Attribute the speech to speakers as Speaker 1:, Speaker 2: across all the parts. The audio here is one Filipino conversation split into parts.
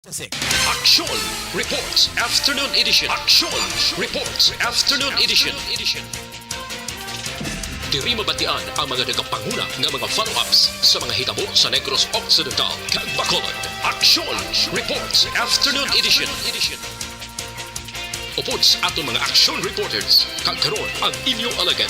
Speaker 1: Aksyon Reports Afternoon Edition. Aksyon Reports Afternoon Edition. Diri mabatian ang mga nagapanguna ng mga follow-ups sa mga hitabo sa Negros Occidental kag Bacolod. Aksyon Reports Afternoon Edition. Upod sa atong mga action reporters, kag karon ang inyong alagad.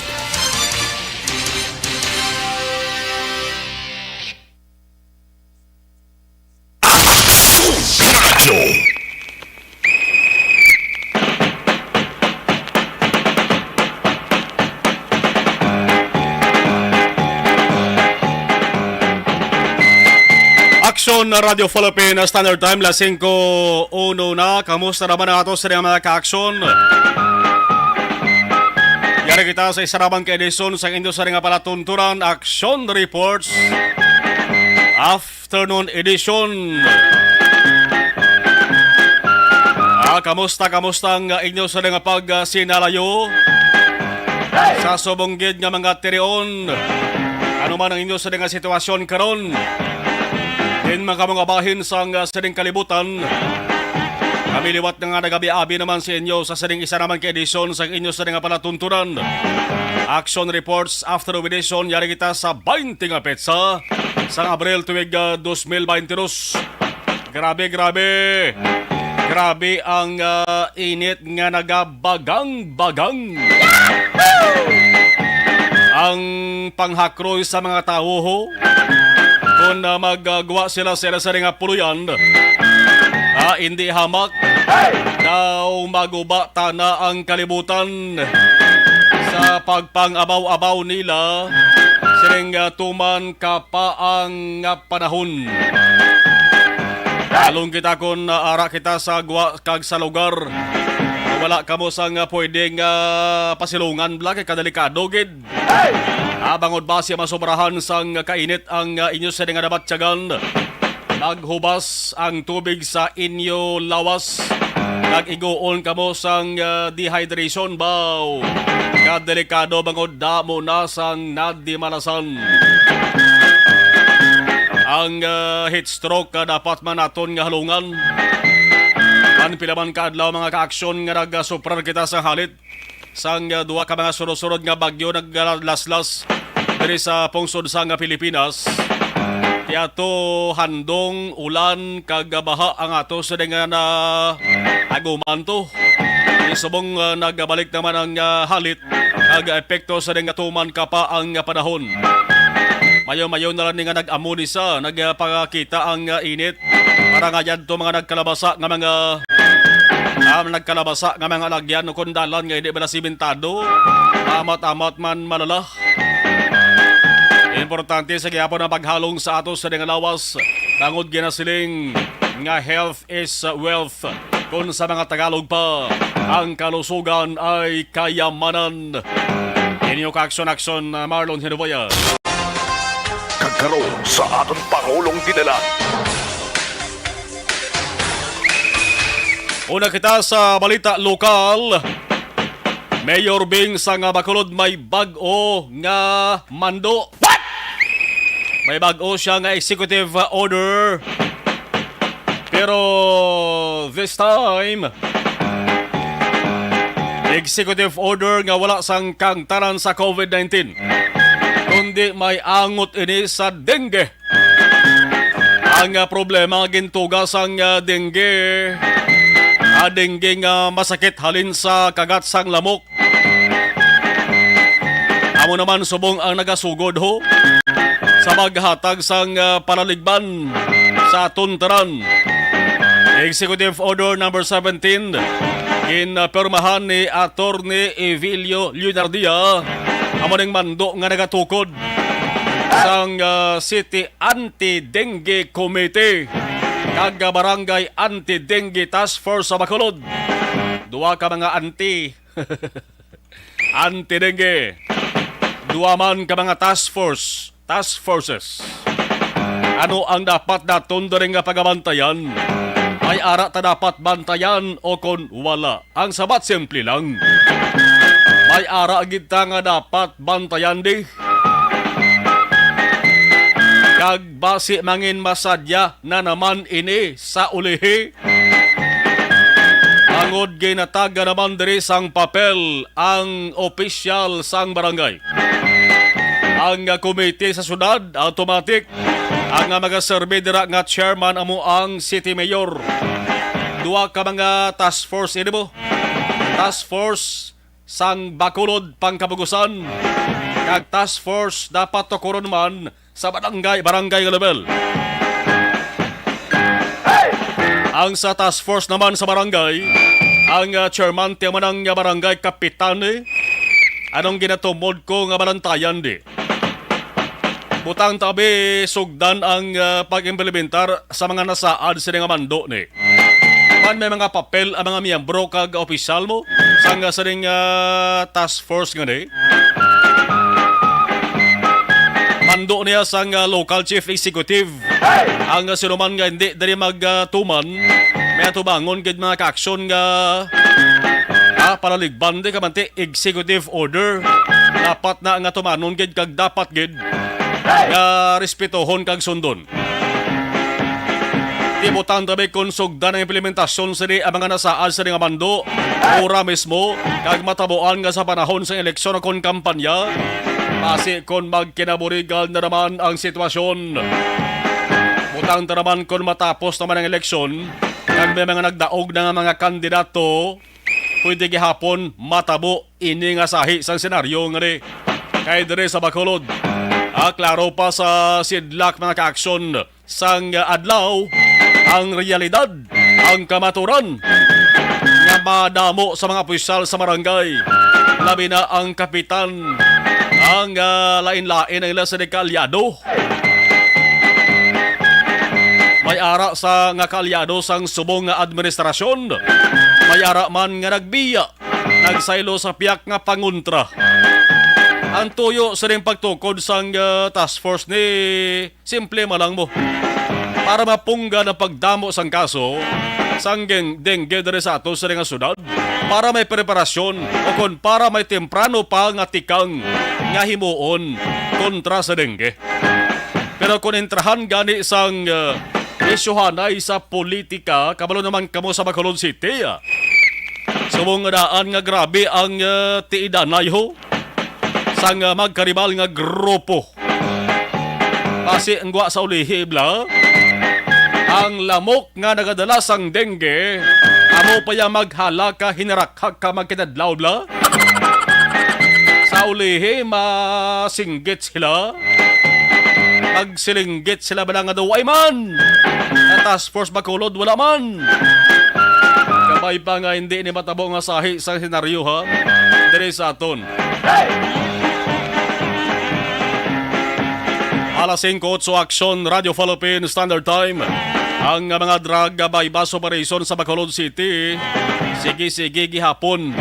Speaker 2: Aksyon na Radio Philippines Standard Time, la 5:01 na. Kamusta naman ang ato sa mga ka-aksyon? Yari kita sa isa naman ka-edisyon sa inyo sa ringa palatunturan, Aksyon Reports Afternoon Edition. Kamusta ang inyo sa ringa pag-sinalayo sa subonggid nga mga tirion? Ano man ang inyo sa ringa sitwasyon karon? Din mga bahin sa sining kalibutan. Kami liwat na nga nagabi-abi naman sa inyo sa sining isa naman ka-edisyon sa inyo sa nga palatuntunan. Action Reports After Edition, yari kita sa 20 nga petsa sa Abril tuwig 2022. Grabe ang init nga nagabagang-bagang. Ang panghakroy sa mga tao ho. Kung magagawa sila sa nga puluyan, hindi hamak, daw magubata na ang kalibutan sa pagpang-abaw-abaw nila, siling tuman ka pa ang panahon. Along kita kung ara kita sa gwa kag sa lugar, wala ka mo sang pwedeng pasilungan bla kay kadelikado gid. Bangod ba siya masobrahan sang kainit ang inyo sa nga nabatyagan. Naghubas ang tubig sa inyo lawas. Nag-igoon ka mo sang dehydration baw. Kadelikado bangod damo na sang nadimalasan. Ang heat stroke dapat man naton nga halungan. Pilaman kaadlaw mga ka-aksyon nga nag-suprar kita sa halit. Sang duwa ka mga surod-surod nga bagyo naglaslas diri sa pungsod sa Pilipinas. Tiyato handong ulan kag baha ang ato sa nga na agumanto. Isubong nagbalik naman ang halit kag epekto sa nga tuman ka pa ang panahon. Mayo-mayo na lang nga nag-amuni sa nagpakita ang init para nga yan to mga nagkalabasa nga mga nagkalabasa nga mga lagyan o kundalan nga hindi ba nasimentado. Amat-amat man malala. Importante sa gihapon ang paghalong sa ato sa nga lawas. Tangod ginasiling nga health is wealth. Kung sa mga Tagalog pa, ang kalusugan ay kayamanan. Inyo ka-aksyon, Marlon, Genovea.
Speaker 3: Kagkaroon sa aton Pangulong dinala.
Speaker 2: Una kita sa balita lokal. Mayor Bing sa nga Bacolod may bag-o nga mando. What? May bag-o siya nga executive order. Pero this time, executive order nga wala sang kangtaran sa COVID-19. Kundi may angot ini sa dengue. Ang problema gintugas ang dengue. Dengue nga masakit halin sa kagat sang lamok. Amo naman subong ang nagasugod ho sa maghatag sang palaligban sa tuntaran. Executive Order number 17 ginpermahan ni Attorney Evilio Leonardia. Amo ning mando nga nagatukod sang City Anti-Dengue Committee kag Barangay Anti-Dengue Task Force sa Bacolod. Duwa ka mga anti-dengue. Duwa man ka mga task forces. Ano ang dapat naton nga pagabantayan? May ara ta dapat bantayan o kon wala. Ang sabat simple lang. May ara gid ta nga dapat bantayan di. kag basi mangin masadya na naman ini sa ulihi. Angod ginataga naman diri sang papel ang opisyal sang barangay. Ang komite sa syudad automatic ang mga survey dira nga chairman amo ang city mayor. Duwa ka mga task force ini mo. Task force sang Bacolod pangkabugusan. Kag task force dapat tukuron man sa barangay level. Ang sa task force naman sa barangay, ang chairman tiyaman ng barangay kapitane, anong ginatumod ko nga balantayan di. Butang tabi sugdan ang pag-implementar sa mga nasaad sa nga mando ni. Man may mga papel ang mga miyembro kag opisyal mo sang sa ring task force nga ni. Mando niya sang local chief executive. Ang sinuman nga hindi dali magtuman, may atubangon gid mga ka-aksyon nga panaligban di kamanti executive order. Dapat na nga tumanon gid kag dapat gid nga respetohon kag sundon. Tibutan tabi kung sugdan ang implementasyon sa ang mga nasaad sa nga mando, ora mismo, kag matabuan nga sa panahon sa eleksyon kon kampanya, base kon magkinaburigal na naman ang sitwasyon. Butang ta naman kon matapos naman ang eleksyon, kag may mga nagdaog na nga mga kandidato, pwede gihapon matabo ini nga sahi sang senaryo nga ni. Kay dire sa Bacolod, klaro pa sa sidlak mga ka-aksyon sang adlaw, ang realidad, ang kamaturan nga madamo sa mga opisyal sa barangay. Labi na ang kapitan, ang lain-lain ang ila sa dekalyado. May ara sa nga kalyado sang subong nga administrasyon. May ara man nga nagbiya, nagsaylo sa piyak nga panguntra. Ang tuyo sa rin pagtukod sang task force ni simple malang mo. Para mapungga ng pagdamo sang kaso, sang dengue dere sa ato sa rin nga syudad, para may preparasyon o kon para may temprano pa nga tikang nga himuon kontra sa dengue. Pero kung entrahan gani sang isyuhanay sa politika, kabalo naman kamo sa Bacolod City. Subong daan nga grabe ang tiidanay ho sang magkaribal nga grupo. Kasi ang gwa sa ulihi bla, ang lamok nga nagadala sang dengue, amo pa ya maghala ka, hinarakak ka magkinadlaw bla. Sa ulihi, masinggit sila. Magsilinggit sila ba nga daw ay man. Na task force Bacolod, wala man. Kabay pa nga hindi ni matabo nga sahi sa senaryo ha. Dire sa aton. Alas 5 sa Aksyon, Radio Philippine Standard Time. Ang mga drug bypass operation sa Bacolod City, sige gihapon.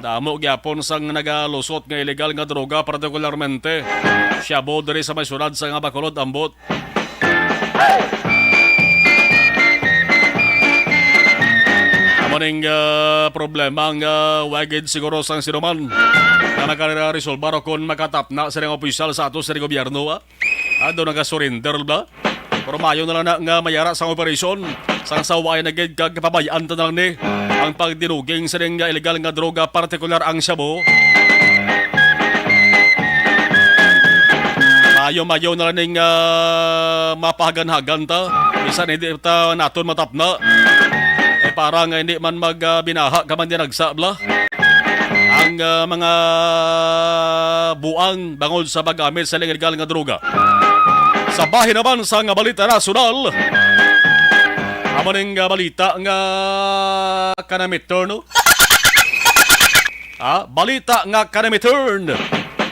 Speaker 2: Damo gihapon sang nagalusot nga ilegal nga droga, partikularmente shabu diri sa may syudad sa nga Bacolod ambot. Amaning problema ang wagid siguro sang sinuman na nagka-resolbar kung makatapna sa mga opisyal sa ato sa gobyerno. Ado nag-surrender ba? Pero mayo na lang na nga mayara sa operasyon. Sang saway na gid kag pabayaan ta lang ni ang pagdinuging sa nga illegal nga droga, partikular ang shabu. Mayo na lang nga mapahagan-hagan ta. Bisan hindi ta naton matapna. Para nga hindi man magbinaha ka man din nagsabla. Ang mga buang bangod sa paggamit sa illegal nga droga. Sa bahin naman sa nga balita nasyonal, amaning balita nga kanamiturn. Balita nga kanamiturn.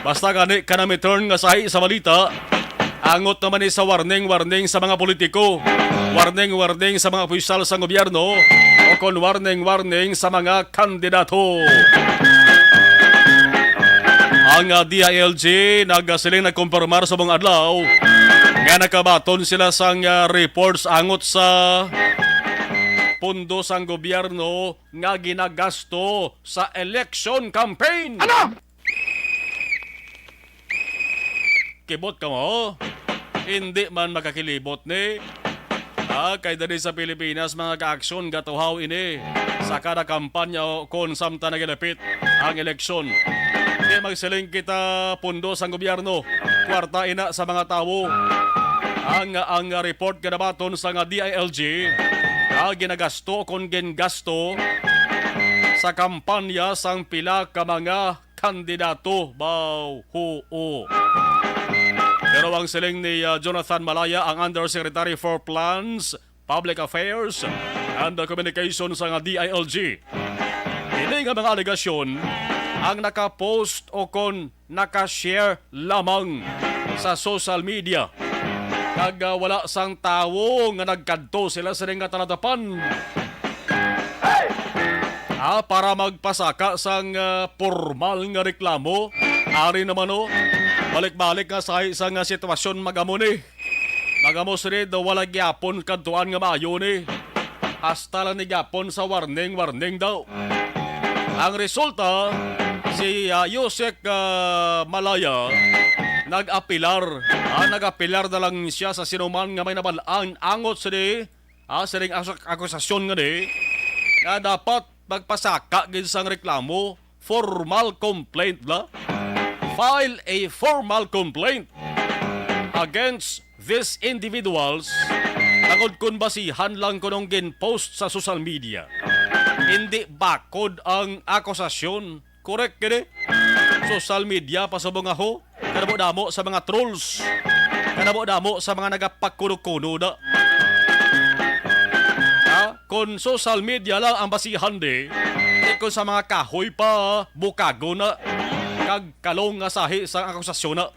Speaker 2: Basta gani kanamiturn nga sahi sa balita. Angot naman sa warning sa mga politiko. Warning sa mga opisyal sa gobyerno. O kon warning sa mga kandidato. Ang DILG nagasiling nagkumpirmar sa mga adlaw nga nakabaton sila sang reports angot sa pundo sang gobyerno nga ginagasto sa election campaign. Ano? Kibot ka mo? hindi man makakilibot ni kay dali sa Pilipinas mga kaaksyon gatuhaw ini sa kada kampanya o kung samta nagilapit ang eleksyon. Hindi magsiling kita pundo sa gobyerno, kwarta ina sa mga tao. Ang report kanabaton sa nga DILG ginagasto kung gingasto sa kampanya sang pila ka mga kandidato baw huo. Pero ang siling ni Jonathan Malaya, ang Undersecretary for Plans, Public Affairs and Communication sa nga DILG, hindi nga mga alegasyon ang nakapost o kon nakashare lamang sa social media. Kag wala sang tawo nga nagkadto sila sa nga taladapan para magpasaka sang formal nga reklamo. Ari naman balik-balik nga sa isang sitwasyon magamo ni. Magamo rin wala gyapon kadtuan nga maayo ni. Hasta lang ni gyapon sa warning daw. Ang resulta, si Yusek Malaya nag-apilar. Nag-apilar na lang siya sa sinuman nga may nabalaan angot sa ring akusasyon nga ni na dapat magpasaka gid sang reklamo, formal complaint la. File a formal complaint against these individuals tungod kun basihan lang kunong gin-post sa social media. Hindi bakod ang akusasyon. Correct kini? Social media pasubong aho. Kanamo-damo sa mga trolls. Kanamo-damo sa mga nagapakuno-kuno na. Kung social media lang ang basihan kung sa mga kahoy pa, bukago na, kag kalong nga sahi sa akusasyon na.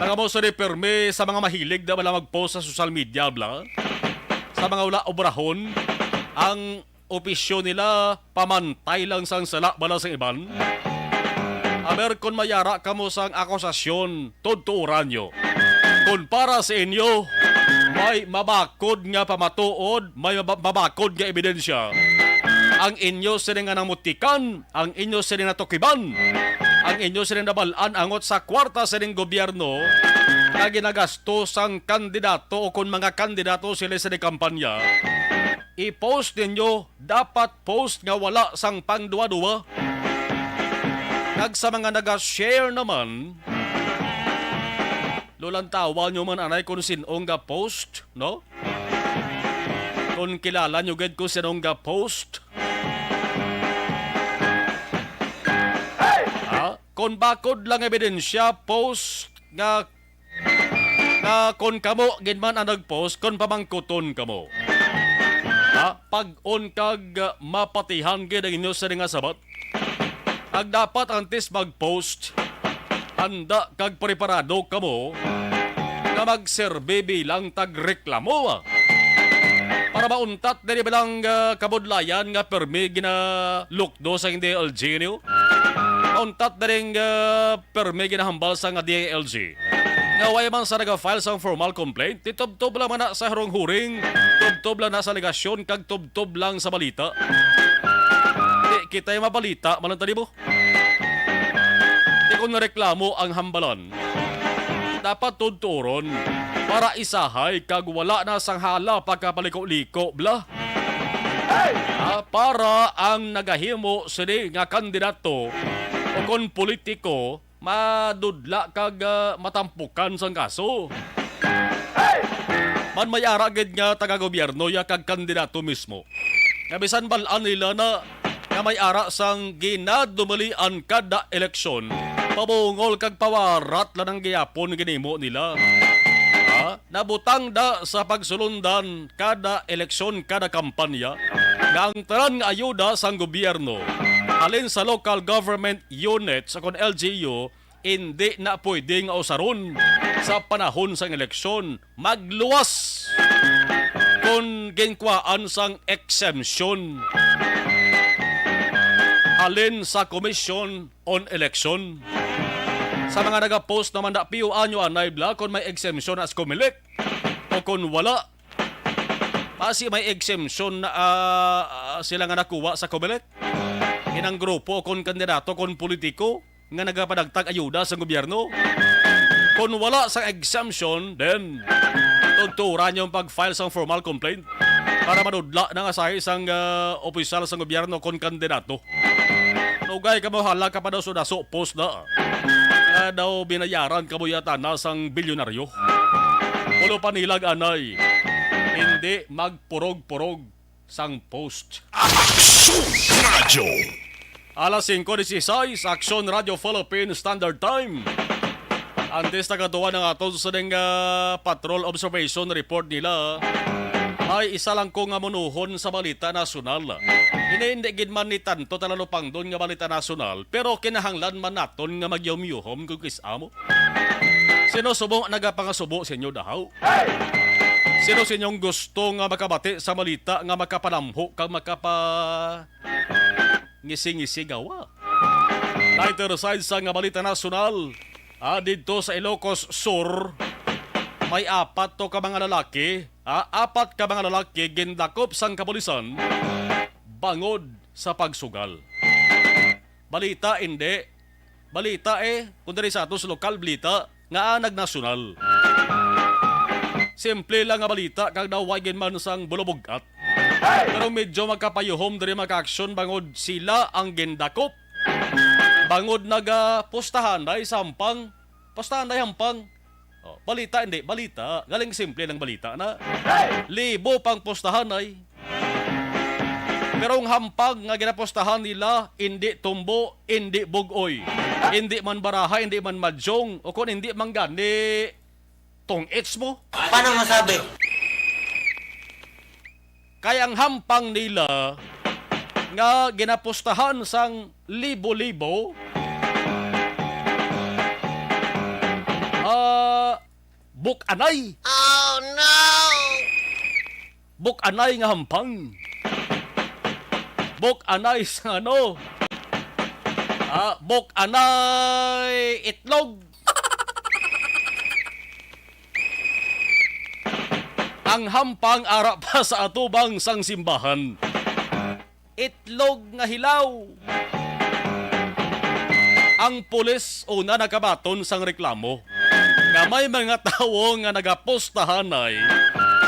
Speaker 2: Nangamo sa perme sa mga mahilig na wala mag-post sa social media bla. Sa mga wala obrahon, ang opisyon nila pamantay lang sang sala bala sa iban. Aber kung mayara kamo sang akusasyon, tuturan nyo. Kung para sa inyo, may mabakod nga pamatuod, may mabakod nga ebidensya. Ang inyo sining nga namutikan, ang inyo sining natukiban, ang inyo sining nabalaan angot sa kwarta sining gobyerno na ginagasto sang kandidato o kung mga kandidato sila sa kampanya, i-post ninyo, dapat post nga wala sang pangduwa-duwa. Sa mga nag-share naman, lulantawan nyo man anay kung sinong ga post, no? Kung kilala nyo ged kung sinong ga post. Kung bakod lang ebidensya, post nga kung kamo ginman ang nag-post, kung pamangkuton kamo. Pag-on kag mapatihan gid ang inyo sa nga sabat, ang dapat antes mag-post, handa kag preparado kamo na magserbe bilang tagreklamo. Para mauntat na bilang kabudlayan nga permi ginalukdo sa DILG niyo. Mauntat na rin permi ginahambal sa DILG. Ngaway man sa nag-file sa formal complaint, titubtob lang na sa harong huring, tubtob lang na sa legasyon, kag tubtob lang sa balita. Kita yung mabalita, malantali mo. Di kung nareklamo ang hambalan, dapat tuturon para isahay kag wala na sang hala pagkapaliko-liko, bla. Para ang nagahimo sini nga kandidato o kon politiko madudla kag matampukan sang kaso. Man may aragid nga taga-gobyerno ya kag kandidato mismo. Nabisan balaan nila na may ara sang ginadumalian kada eleksyon, pabungol kag pawarat lang ang giyapon ginimo nila. Nabutang da sa pagsulundan kada eleksyon, kada kampanya, nga ang tanan nga ayuda sang gobyerno, alin sa local government units, akon LGU, hindi na pwedeng usaron sa panahon sang eleksyon. Magluwas kung ginkwaan sang exemption alin sa Commission on Election. Sa mga nag-post naman na PUA nyo anay bla kung may exemption as Comelec o kung wala. Kasi may exemption na sila nga nakuha sa Comelec. Inang grupo kung kandidato kung politiko nga nagapadagtag ayuda sa gobyerno. Kung wala sa exemption, then tuturan yung pag-file sang formal complaint para madudla na nga sa isang opisyal sa gobyerno kon kandidato. Nugay ka mo hala ka pa daw sudaso post na. Daw binayaran ka mo yata na sang bilyonaryo. Ulo panilag anay. Hindi magpurog-purog sang post.
Speaker 3: Aksyon Radio.
Speaker 2: Alas 5:16, Aksyon Radio Philippine Standard Time. Antes na katuwa ng aton sa ding patrol observation report nila, ay isa lang ko nga munuhon sa balita nasyonal. Hindi gid man ni tanto talalupang doon nga balita nasyonal, pero kinahanglan man naton nga magyumyuhom kung kisamo. Sino subong nagapangasubo sa inyo dahaw? Sino sa inyong gusto nga makabati sa balita nga makapanamho kang ngisi-ngisi gawa? Lighter side sa nga balita nasyonal, dito sa Ilocos Sur, may apat ka mga lalaki, gindakop sang kapulisan, bangod sa pagsugal. Balita hindi. Balita kung dari sa atos lokal balita, nga nagnasyonal. Simple lang nga balita, kag nawagin man sang bulubugat. Pero medyo magkapayuhom dari maka-aksyon bangod sila ang gindakop. Bangod nagapostahan ay sampang, postahan ay hampang. Balita hindi, balita. Galing simple ng balita na. Libo pang postahan ay. Pero ang hampang nga ginapostahan nila, hindi tumbo, hindi bugoy. Hindi man baraha, hindi man madyong, o kung hindi man gani, tong its mo.
Speaker 4: Paano masabi?
Speaker 2: Kaya ang hampang nila, nga ginapostahan sang libo-libo, buk-anay.
Speaker 4: Oh no!
Speaker 2: Buk-anay nga hampang. Buk-anay sa ano? Buk-anay itlog. Ang hampang ara pa sa atubang sang simbahan. Itlog nga hilaw. Ang pulis una nakabaton sang reklamo nga may mga tao nga nagapostahan ay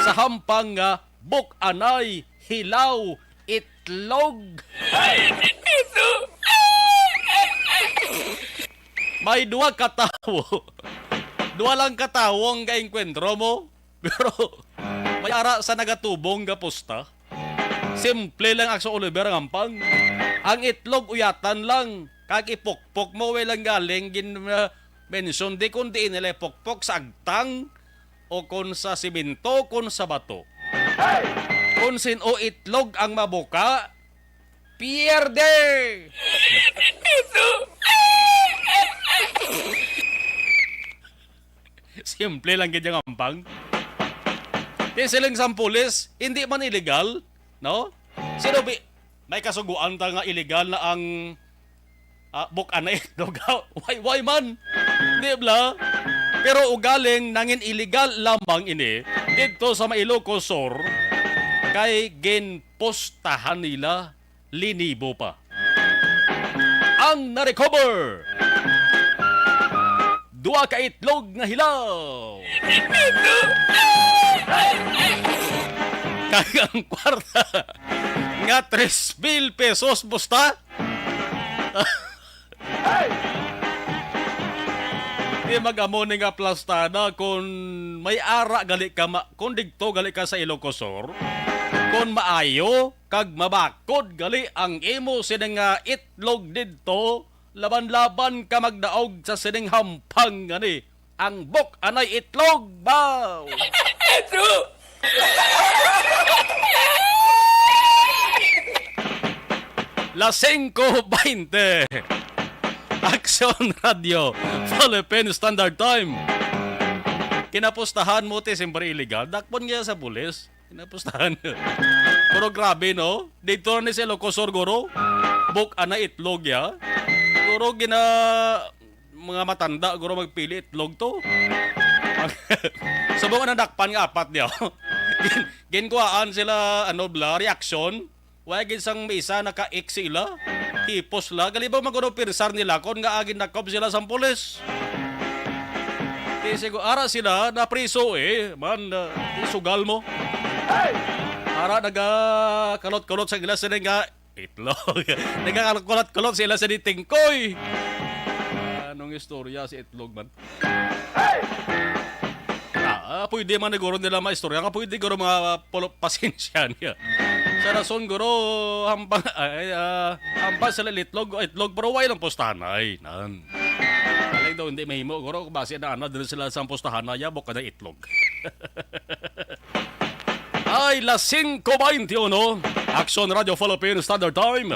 Speaker 2: sa hampang nga buk-anay hilaw itlog. May duwa katawo. Duwa lang katawo ang gaengkwentro mo. Pero may ara sa nagatubong nga posta. Simple lang akso Oliver ang hampang. Ang itlog uyatan lang. Kag ipokpok mo walang galing mention di kundi nila pokpok sa agtang o kun sa simento kun sa bato. Kung sino itlog ang mabuka, pierde! Simple lang ganyan ang hampang. Siling sa pulis, hindi man illegal, no? Sino may kasuguan ta nga illegal na ang buk-anay itlog. Why man? Di ba? Pero ugaling nangin illegal lamang ini dito sa Ilocos Sur kay ginpostahan nila linibo pa. Ang na-recover, duwa ka itlog nga hilaw. Kaya ang kwarta nga 3,000 pesos posta. Di mag-amo ni nga plastada kung may ara gali ka kung digto gali ka sa Ilocos Sur, kung maayo kag mabakod gali ang imo sining nga itlog didto, laban-laban ka magdaog sa sining hampang gani ang buk-anay itlog baw. Las 5:20. Aksyon Radio Philippine Standard Time. Kinapostahan mo siyempre illegal. Dakpon nga sa pulis. Kinapostahan. Pero grabe no. Dito ni si Ilocos Sur guro. Buk-anay itlog ya. Guro mga matanda guro magpili itlog to. Subong na dakpan nga apat niya. Ginkuhaan sila reaction. Wagin sang isa naka-X sila. Hipos la. Gali ba magano pirsar nila kung nga agin nakop sila sa pulis? Di siguro ara sila na priso man sugal mo. Ara nagakalot-kalot sa ila sa nga itlog. Nagakalot-kalot sila sa tingkoy. Anong istorya si itlog man? Pwede man naguro nila maistorya nga pwede guro mga pasensya niya. Sa rason guro hampang sila itlog pero way lang postahanay nan. Alay daw hindi mahimo guro base na dito sila sa postahan ya bok kada itlog. Ay las 5:21 Aksyon Radio Philippine Standard Time.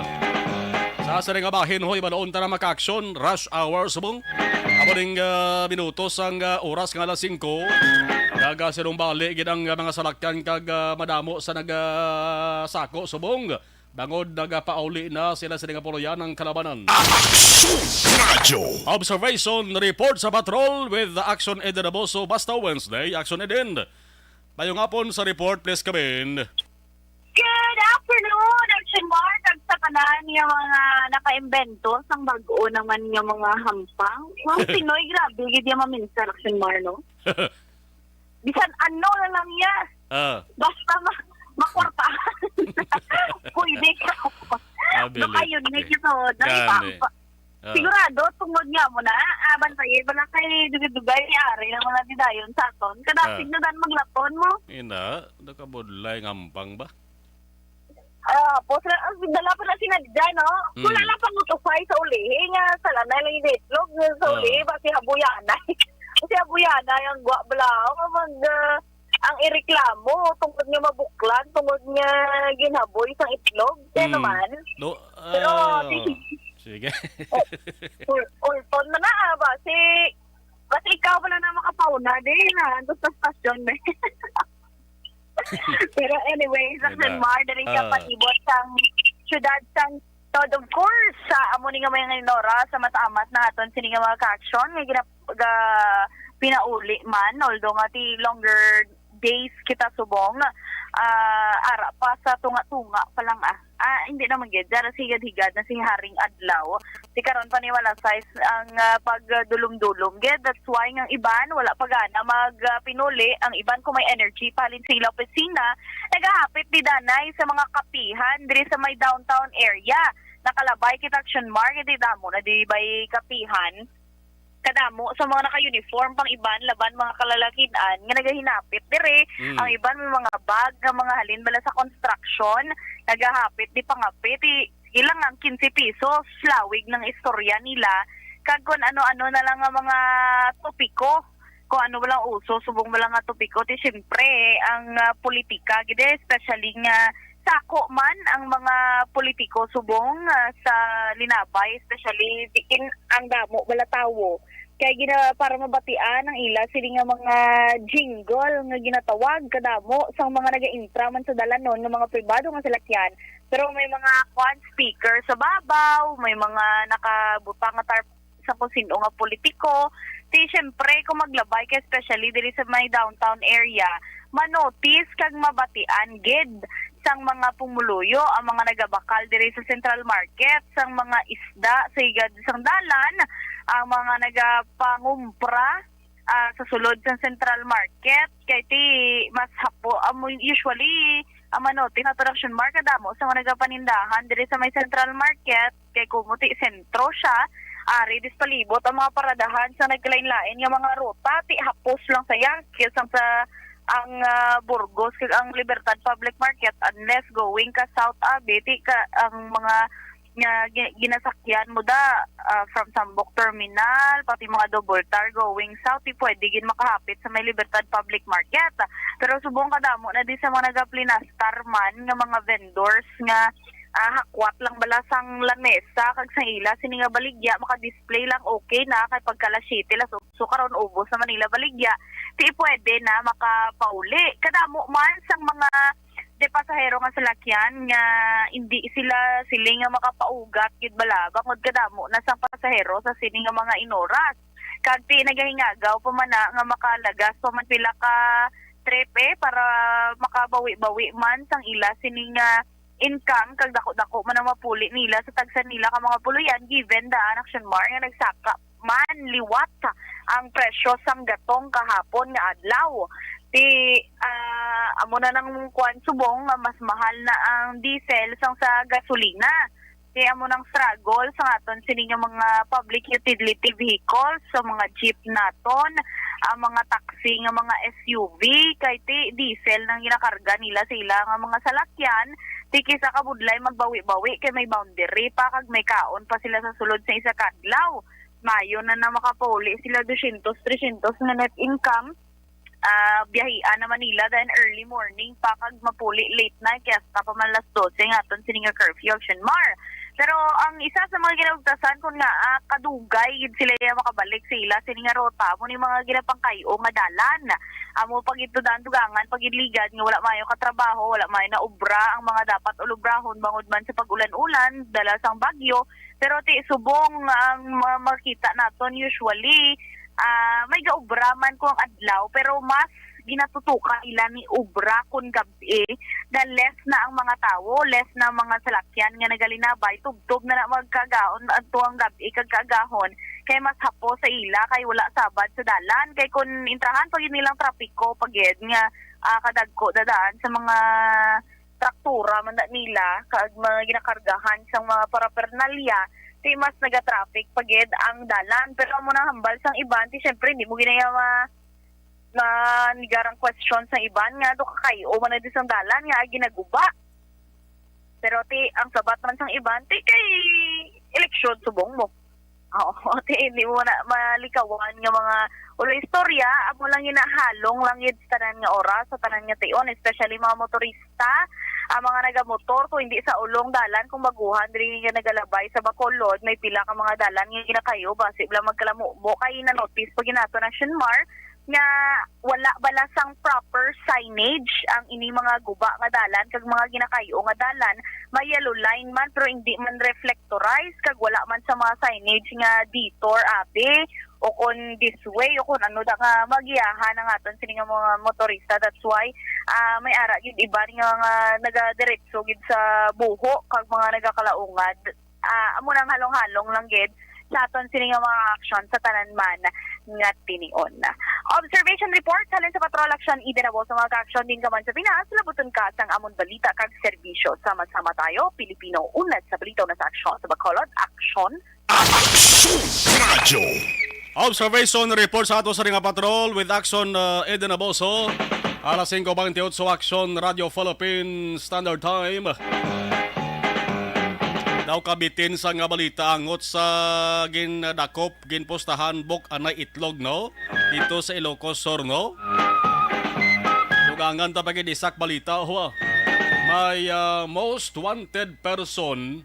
Speaker 2: Sa sarang abahin hoy banoon ta na maka-aksyon rush hour subong. Amo ding minutos ang oras nga alas 5. Daga sinong bali gid ang mga salakyan kag madamo sa nagasako subong. Bangod nagapauli na sila sa puluyan ng kalabanan.
Speaker 3: Aksyon Radio.
Speaker 2: Observation report sa patrol with the Aksyon Eden Aboso basta Wednesday. Aksyon Eden. Mayong hapon sa report, please come in.
Speaker 4: Good afternoon, Action Mark. Sa kanan yung mga naka-invento sang bago naman yung mga hampang. Mga Pinoy, grabe, hindi yung maminsan, Action Mark, no? Bisan ano na lang yan. Basta makwartahan. Pwede ka. Naka-unique ito. Sigurado, tungod nga mo na, bantayin, wala kayo dugay-dugay, ari ng mga didayon sa aton. Kadapig na dan maglaton mo.
Speaker 2: Ina, nakabudlay ngampang ba?
Speaker 4: Dala pa na sinadya, no? Wala lang pang utufay sa uli. Nga, sa lanay lang yung itlog sa uli, kasi habuyanay. Kasi habuyanay, ang guwablaw, ang ireklamo, tungkol niya mabuklan, tungkol niya ginaboy sa itlog. Kaya naman.
Speaker 2: No,
Speaker 4: pero,
Speaker 2: sige.
Speaker 4: Ulton na na, kasi ikaw wala na makapauna din, doon sa stasyon. Pero anyway, sa Mar, na rin ka patibot sang syudad sang Todd, of course, amo ni nga may nora sa mataamat na aton sini nga mga ka-aksyon, nga pinauli man, although nga ti longer days kita subong, ara pa sa tunga-tunga pa lang hindi naman gid dara sigad-higad na si Haring Adlaw si karon pa ni wala size ang pagdulom-dulom gid. That's why ang iban wala pa gana magpinuli ang iban kung may energy palin sila opisina nagahapit di danay sa mga kapihan diri sa may downtown area. Nakalabay kita Action Market di damo na di bay kapihan kadamo sa mga naka-uniform pang iban laban mga kalalakian nga nagahinapit dire ang iban may mga bag nga mga halin bala sa construction nagahapit di pangapit ilang ang 15 pesos lawig ng istorya nila kag kun ano-ano na lang ang mga topiko kung ano walang uso subong walang nga topiko ti syempre ang politika gid especially nga sako man ang mga politiko subong sa linabay especially diin ang damo wala tawo kaya para mabatian ang ila sili nga mga jingle nga ginatawag kadamo sang mga naga-intra man sa dalanon ng mga pribado nga salakyan pero may mga speaker sa babaw may mga nakabutang nga tarp sa kung sino nga politiko di syempre kung maglabay ka especially diri sa may downtown area manotice kag mabatian gid sang mga pumuluyo ang mga nagabakal diri sa Central Market sang mga isda sa higad sang dalan ang mga nagapangumpra sa sulod sa Central Market kay ti mas hapo usually manotice na production market damo sa mga nagapanindahan diri sa may Central Market kay kumuti sentro siya ari dispalibot ang mga paradahan sa naglain-lain nga mga ruta ti hapos lang sa Yankees sa ang Burgos kag ang Libertad Public Market unless going ka South Abiti ka ang mga ginasakyan mo from Sambok Terminal pati mga double tar going south pwede gin makahapit sa may Libertad Public Market pero subong kadamo na di sa mga nagaplinastar man nga mga vendors nga hakwat lang balasang lamesa kag sa ila sini nga baligya maka-display lang okay na kay pagkala city la so karon ubos sa Manila baligya ti pwede na makapauli kadamo man sang mga de pasahero nga salakyan nga hindi sila siling nga makapaugat gid bala bangod kadamo na sang pasahero sa sini nga mga inoras kag ti nagahingagaw pa man nga makalagas pa man pila ka trepe para makabawi-bawi man sang ila sini nga income kag dako-dako man ang mapuli nila sa tagsan nila ka mga puluyan given daan Action Mar nga nagsaka man liwat ang presyo sang gatong kahapon nga adlaw. Amo na nang kuan subong nga mas mahal na ang diesel sang sa gasolina. Amo nang struggle sa aton sini nga mga public utility vehicles, sa mga jeep naton, ang mga taxi nga mga SUV kay diesel nang ginakarga nila sila nga mga salakyan. Kisa kabudlay magbawi-bawi kay may boundary pa kag may kaon pa sila sa sulod sa isa kadlaw. Mayo na makapuli sila 200-300 na net income. Biyahian na Manila then early morning pa kag mapuli late night kaya pa man las 12 nga aton sini nga curfew Aksyon Mar. Pero ang isa sa mga ginagtasan kun nga kadugay gid sila makabalik sila sini nga rota mo ni mga ginapangkayo nga dalan. Amo pag ito dugangan pag ligad nga wala mayo katrabaho, wala mayo na obra ang mga dapat ulubrahon bangod man sa pag-ulan-ulan dala sang bagyo. Pero subong ang makita naton usually may gaobra man ko ang adlaw pero mas ginatutukan ila ni obra kun gabi dahil less na ang mga tao, less na mga salakyan nga nagalinabay, tubtob na magkagaon adto ang gabi kagagahon kay mas hapo sa ila kay wala sabad sa dalan kay kun intrahan pag nilang trapiko pagid nga kadagko dadaan sa mga traktura man nila kag mga ginakargahan sa mga parapernalya mas naga-traffic pagid ang dalan pero amo nang hambal sang iban syempre hindi mo ginaya nigarang question sa iban nga do kakayo man na di sang dalan nga ginaguba pero ang sabat man sang iban kay eleksyon subong mo hindi mo na malikawan nga mga ulo istorya amo lang ginahalong lang yun sa tanan nga oras sa tanan nga tion especially mga motorista ang mga nagamotor kung hindi sa ulong dalan kung baguhan diri nga nagalabay sa Bacolod may pila ka mga dalan nga ginakayo base bala magkalamubo kay na notice pag ginato na Shenmar nga wala balasang proper signage ang ini mga guba nga dalan kag mga ginakayo nga dalan may yellow line man pero hindi man reflectorize kag wala man sa mga signage nga detour abe o kon this way o kon ano da nga magiyahan ang aton sini nga mga motorista. That's why may ara gid iba nga nagadiretso gid sa buho kag mga nagakalaungad amo nang halong-halong lang gid sa aton sini nga mga action sa tanan man nga tinion. Observation report halin sa Patrol Aksyon idenabo sa mga action din ka man sa Pinas labuton ka sang amon balita kag serbisyo sama-sama tayo Pilipino unad sa balita na sa aksyon sa Bacolod Aksyon
Speaker 3: Radio.
Speaker 2: Observation report sa ato sa Ringa Patrol with Aksyon Eden Aboso. Alas 5:28 Aksyon Radio Philippine Standard Time. Daw kabitin sa nga balita angot sa ginadakop ginpostahan bok anay itlog no dito sa Ilocos Sur no. Dugangan ta pagid isak balita ho. May most wanted person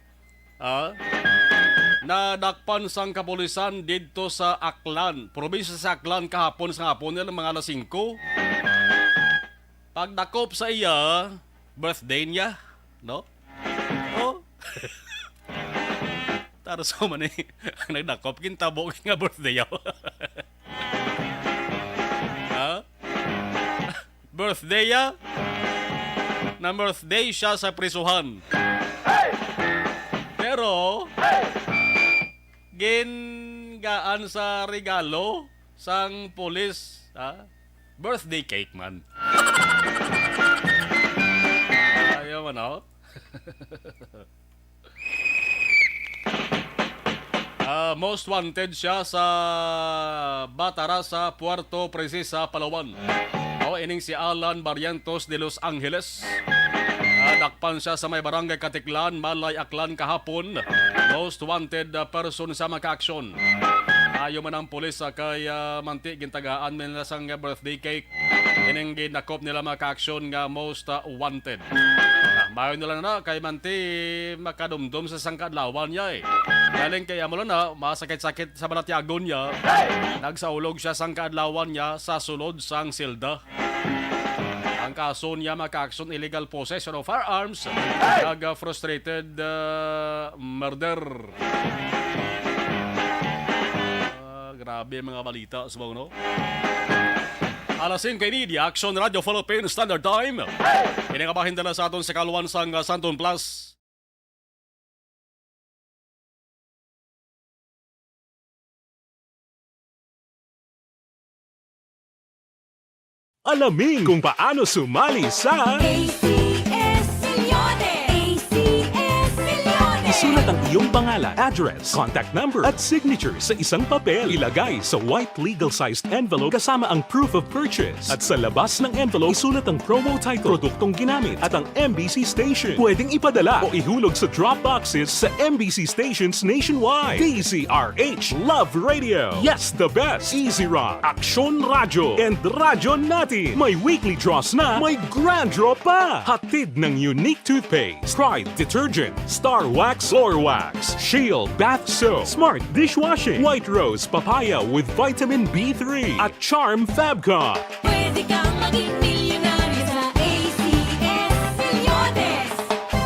Speaker 2: na dakpan sang kapulisan dito sa Aklan. Probinsya sa Aklan kahapon sa hapon nila mga alas 5. Pagdakop sa iya, birthday niya, no? Oh. Tara sa man nagdakop kintabo nga birthday yaw. Birthday ya? Na birthday siya sa prisuhan. Pero gingaan sa regalo sang pulis birthday cake man. Ayaw man most wanted siya sa Batara sa Puerto Princesa, Palawan. Ining si Alan Barrientos de Los Angeles. Dakpan siya sa may barangay Katiklan, Malay, Aklan kahapon. Most wanted person sa maka-aksyon. Ayaw man ang pulis kay manti gintagaan nila sang birthday cake. Ining ginakop nila maka-aksyon nga most wanted. Mayon nila na kay manti makadumdum sa sangkadlawan niya Galing kay amo na masakit-sakit sa balatyagon niya. Nagsaulog siya sangkadlawan niya sa sulod sang silda. Ang kaso niya maka-aksyon illegal possession of firearms kag frustrated murder. Grabe mga balita subong no. Alas 5 ni di Aksyon Radio Philippine Standard Time. Pinakabahin na sa aton sa kaluan sang Santon Plus.
Speaker 3: Alamin kung paano sumali sa
Speaker 5: ACS Millones! ACS Millones!
Speaker 3: Isulat ang iyong pangalan, address, contact number at signature sa isang papel. Ilagay sa white legal-sized envelope kasama ang proof of purchase. At sa labas ng envelope, isulat ang promo title, produktong ginamit at ang MBC station. Pwedeng ipadala o ihulog sa drop boxes sa MBC stations nationwide. DZRH Love Radio. Yes, the best. Easy Rock, Aksyon Radio, and Radyo Natin. May weekly draws na, may grand draw pa. Hatid ng unique toothpaste, Pride Detergent, Star Wax Floor Wax, Shield Bath Soap, Smart Dishwashing, White Rose Papaya with Vitamin B3, at Charm Fabcon.
Speaker 5: Pwede kang maging milyonaryo sa ACS Millones!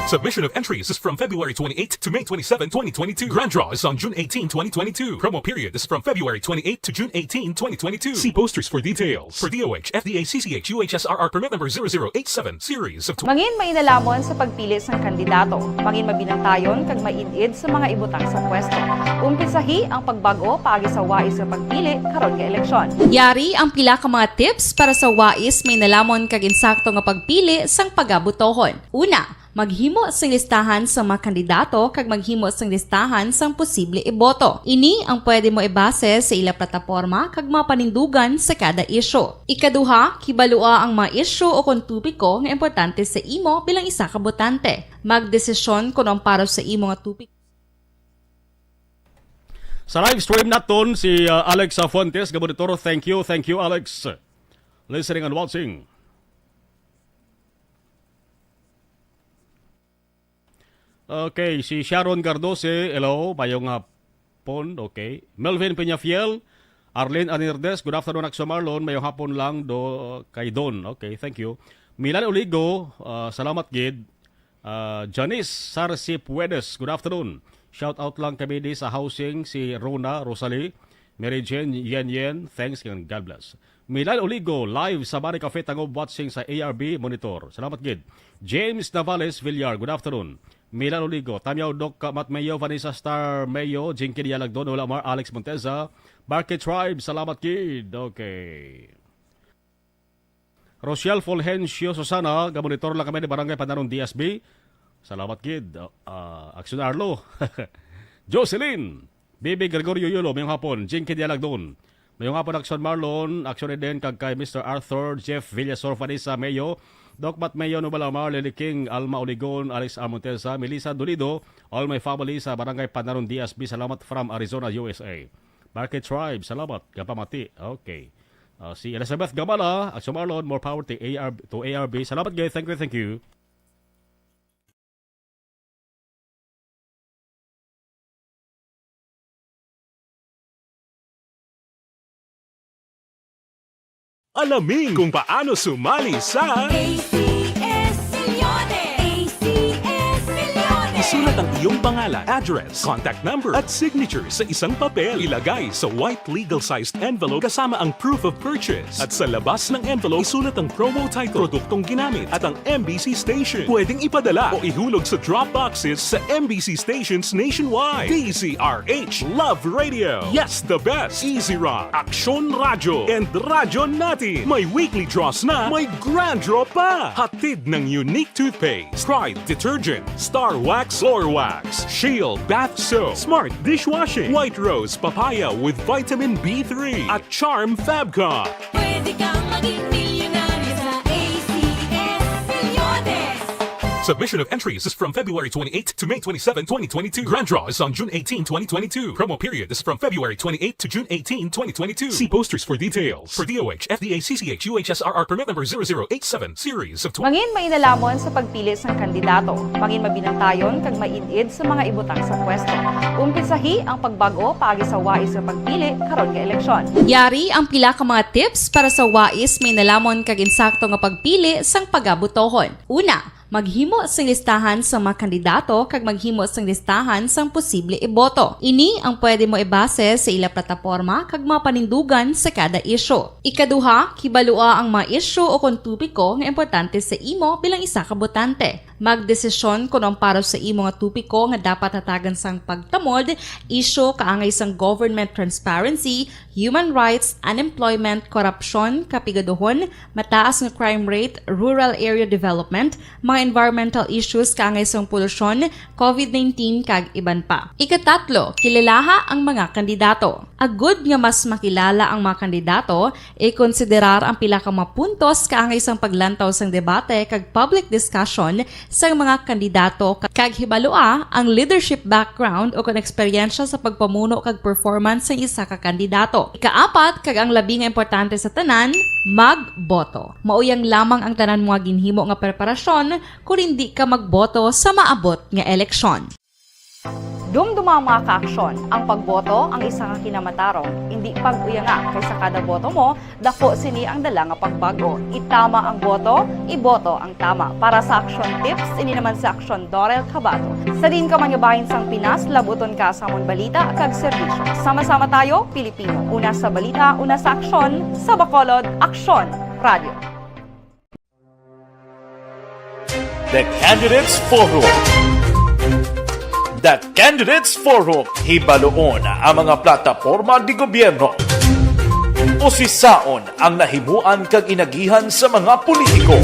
Speaker 3: Submission of entries is from February 28 to May 27, 2022. Grand draw is on June 18, 2022. Promo period is from February 28 to June 18, 2022. See posters for details. For DOH, FDA, CCH, UHSRR permit number 0087, series of
Speaker 6: Mangin mainalamon sa pagpilis ng kandidato. Mangin mabinantayon kag mainid sa mga ibutang sa pwesto. Umpisahi ang pagbago paagi sa wais sa pagpili karon nga eleksyon.
Speaker 7: Yari ang pila ka mga tips para sa wais may nalamon kag insakto nga pagpili sang pagabutohon. Una, maghimo sang listahan sa mga kandidato kag maghimo sang listahan sang posible iboto. Ini ang pwede mo ibase sa ila plataporma kag mapanindugan sa kada isyu. Ikaduha, kibalua ang mga isyu o kung tupiko nga importante sa imo bilang isa ka botante. Magdesisyon kung ang para sa imo nga tupiko.
Speaker 2: Sa live stream naton si Alex Fuentes, Gabonitor. Thank you Alex. Listening and watching. Okay, si Sharon Cardose, hello, mayong hapon, okay. Melvin Peñafiel, Arlene Anirdes, good afternoon, Aksyon Marlon, mayong hapon lang kay Don, okay, thank you. Milan Oligo, salamat gid. Janice Sarsi Puedes, good afternoon. Shout out lang kami di sa housing si Rona Rosalie, Mary Jane Yen, thanks and God bless. Milan Oligo, live sa Bari Cafe Tangob watching sa ARB Monitor, salamat gid. James Navales Villar, good afternoon. Milan Oligo, Tamyaw Doc Mat Mayo, Vanessa Star Mayo, Jinky Dialagdon, Ulamar, Alex Monteza, Barket Tribe, salamat kid. Okay. Rochelle Fulgencio Susana, gamonitor lang kami ni Barangay Panarong DSB. Salamat kid. Aksyon Arlo. Jocelyn, Bibi Gregorio Yulo, mayong hapon, Jinky Dialagdon. Mayong hapon Aksyon Marlon, Aksyon Eden, kag kay Mr. Arthur, Jeff Villasor, Vanessa Mayo, Doc Mat Mayo, Nubalamar, Lily King, Alma Oligon, Alex Amontesa, Melissa Dolido, all my family sa Barangay Panarong DSB, salamat from Arizona, USA. Market Tribe, salamat, kapamati, okay. Si Elizabeth Gabala, Aksyon Marlon, more power to ARB, salamat guys, thank you.
Speaker 3: Alamin kung paano sumali sa
Speaker 5: ACS Millones! ACS Millones!
Speaker 3: Isulat ang iyong pangalan, address, contact number at signature sa isang papel. Ilagay sa white legal-sized envelope kasama ang proof of purchase. At sa labas ng envelope, isulat ang promo title, produktong ginamit at ang MBC station. Pwedeng ipadala o ihulog sa drop boxes sa MBC stations nationwide. DZRH Love Radio. Yes, the best. Easy Rock, Aksyon Radio, and Radyo Natin. May weekly draws na, may grand draw pa. Hatid ng unique toothpaste, Pride Detergent, Star Wax Floor Wax, Shield Bath Soap, Smart Dishwashing, White Rose Papaya with Vitamin B3, at Charm Fabcon.
Speaker 5: Pwede kang maging milyonaryo sa ACS Millones!
Speaker 3: Submission of entries is from February 28 to May 27, 2022. Grand draw is on June 18, 2022. Promo period is from February 28 to June 18, 2022. See posters for details. For DOH, FDA, CCH, UHSRR permit number 0087, series of
Speaker 6: Mangin mainalamon sa pagpilis ng kandidato. Mangin mabinantayon kag mainid sa mga ibutang sa pwesto. Umpisahi ang pagbago paagi sa wais sa pagpili karon nga eleksyon.
Speaker 7: Yari ang pila ka mga tips para sa wais may nalamon kag insakto nga pagpili sang pagabutohon. Una, maghimo sang listahan sa mga kandidato kag maghimo sang listahan sang posible iboto. Ini ang pwede mo ibase sa ila plataporma kag mga panindugan sa kada issue. Ikaduha, kibalua ang mga issue o kung tupiko nga importante sa imo bilang isa ka botante. Magdesisyon kung ang para sa imo nga tupiko nga dapat hatagan sang pagtamod, issue kaangay sang government transparency, human rights, unemployment, korupsyon, kapigaduhon, mataas nga crime rate, rural area development, mga environmental issues kaangay sang polusyon, COVID-19 kag iban pa. Ikatatlo, kilalaha ang mga kandidato. Agud nga mas makilala ang mga kandidato, i-konsiderar ang pila ka mga puntos kaangay sang paglantaw sang debate kag public discussion sa mga kandidato kag hibalua ang leadership background o kung eksperyensya sa pagpamuno kag performance sa isa ka kandidato. Ikaapat, kag ang labi nga importante sa tanan, magboto. Mauyang lamang ang tanan mga ginhimo nga preparasyon kung hindi ka magboto sa maabot nga eleksyon.
Speaker 6: Dumduma mga kaaksyon, ang pagboto ang isa nga kinamatarong. Hindi pag-uya nga kaysa kada boto mo, dako sini ang dala nga pagbago. Itama ang boto, iboto ang tama. Para sa action tips, ini naman sa Aksyon Dorel Cabato. Sa din ka manyabahin sang Pinas, labuton ka sa amon balita kag serbisyo. Sama-sama tayo, Pilipino. Una sa balita, una sa aksyon, sa Bacolod, Aksyon Radio.
Speaker 8: The Candidates Forum. The Candidates Forum, hibaluon ang mga plataporma di gobyerno. Usisaon ang nahimuan kag inagihan sa mga politiko.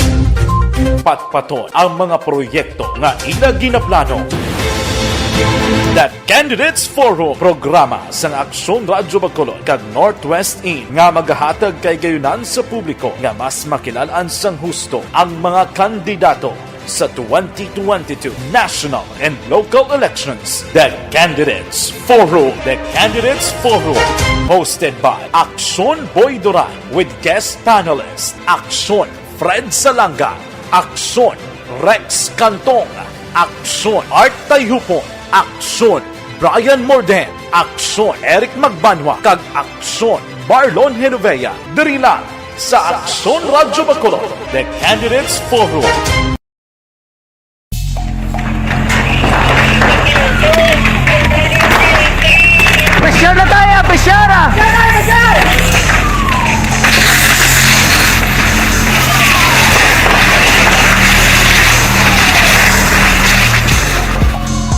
Speaker 8: Patpaton ang mga proyekto nga ila ginaplano. The Candidates Forum, programa sa Aksyon Radyo Bacolod kag Northwest In nga magahatag kay gayunan sa publiko nga mas makilalaan sang husto ang mga kandidato sa 2022 national and local elections. The Candidates Forum. The Candidates Forum. Hosted by Aksyon Boy Duran with guest panelists Aksyon Fred Salanga, Aksyon Rex Cantong, Aksyon Art Tayhupon, Aksyon Brian Morden, Aksyon Eric Magbanwa, kag Aksyon Marlon Genovea. Diri lang sa Aksyon Radyo Bacolod. The Candidates Forum.
Speaker 9: Pressure na tayo! Pressure na!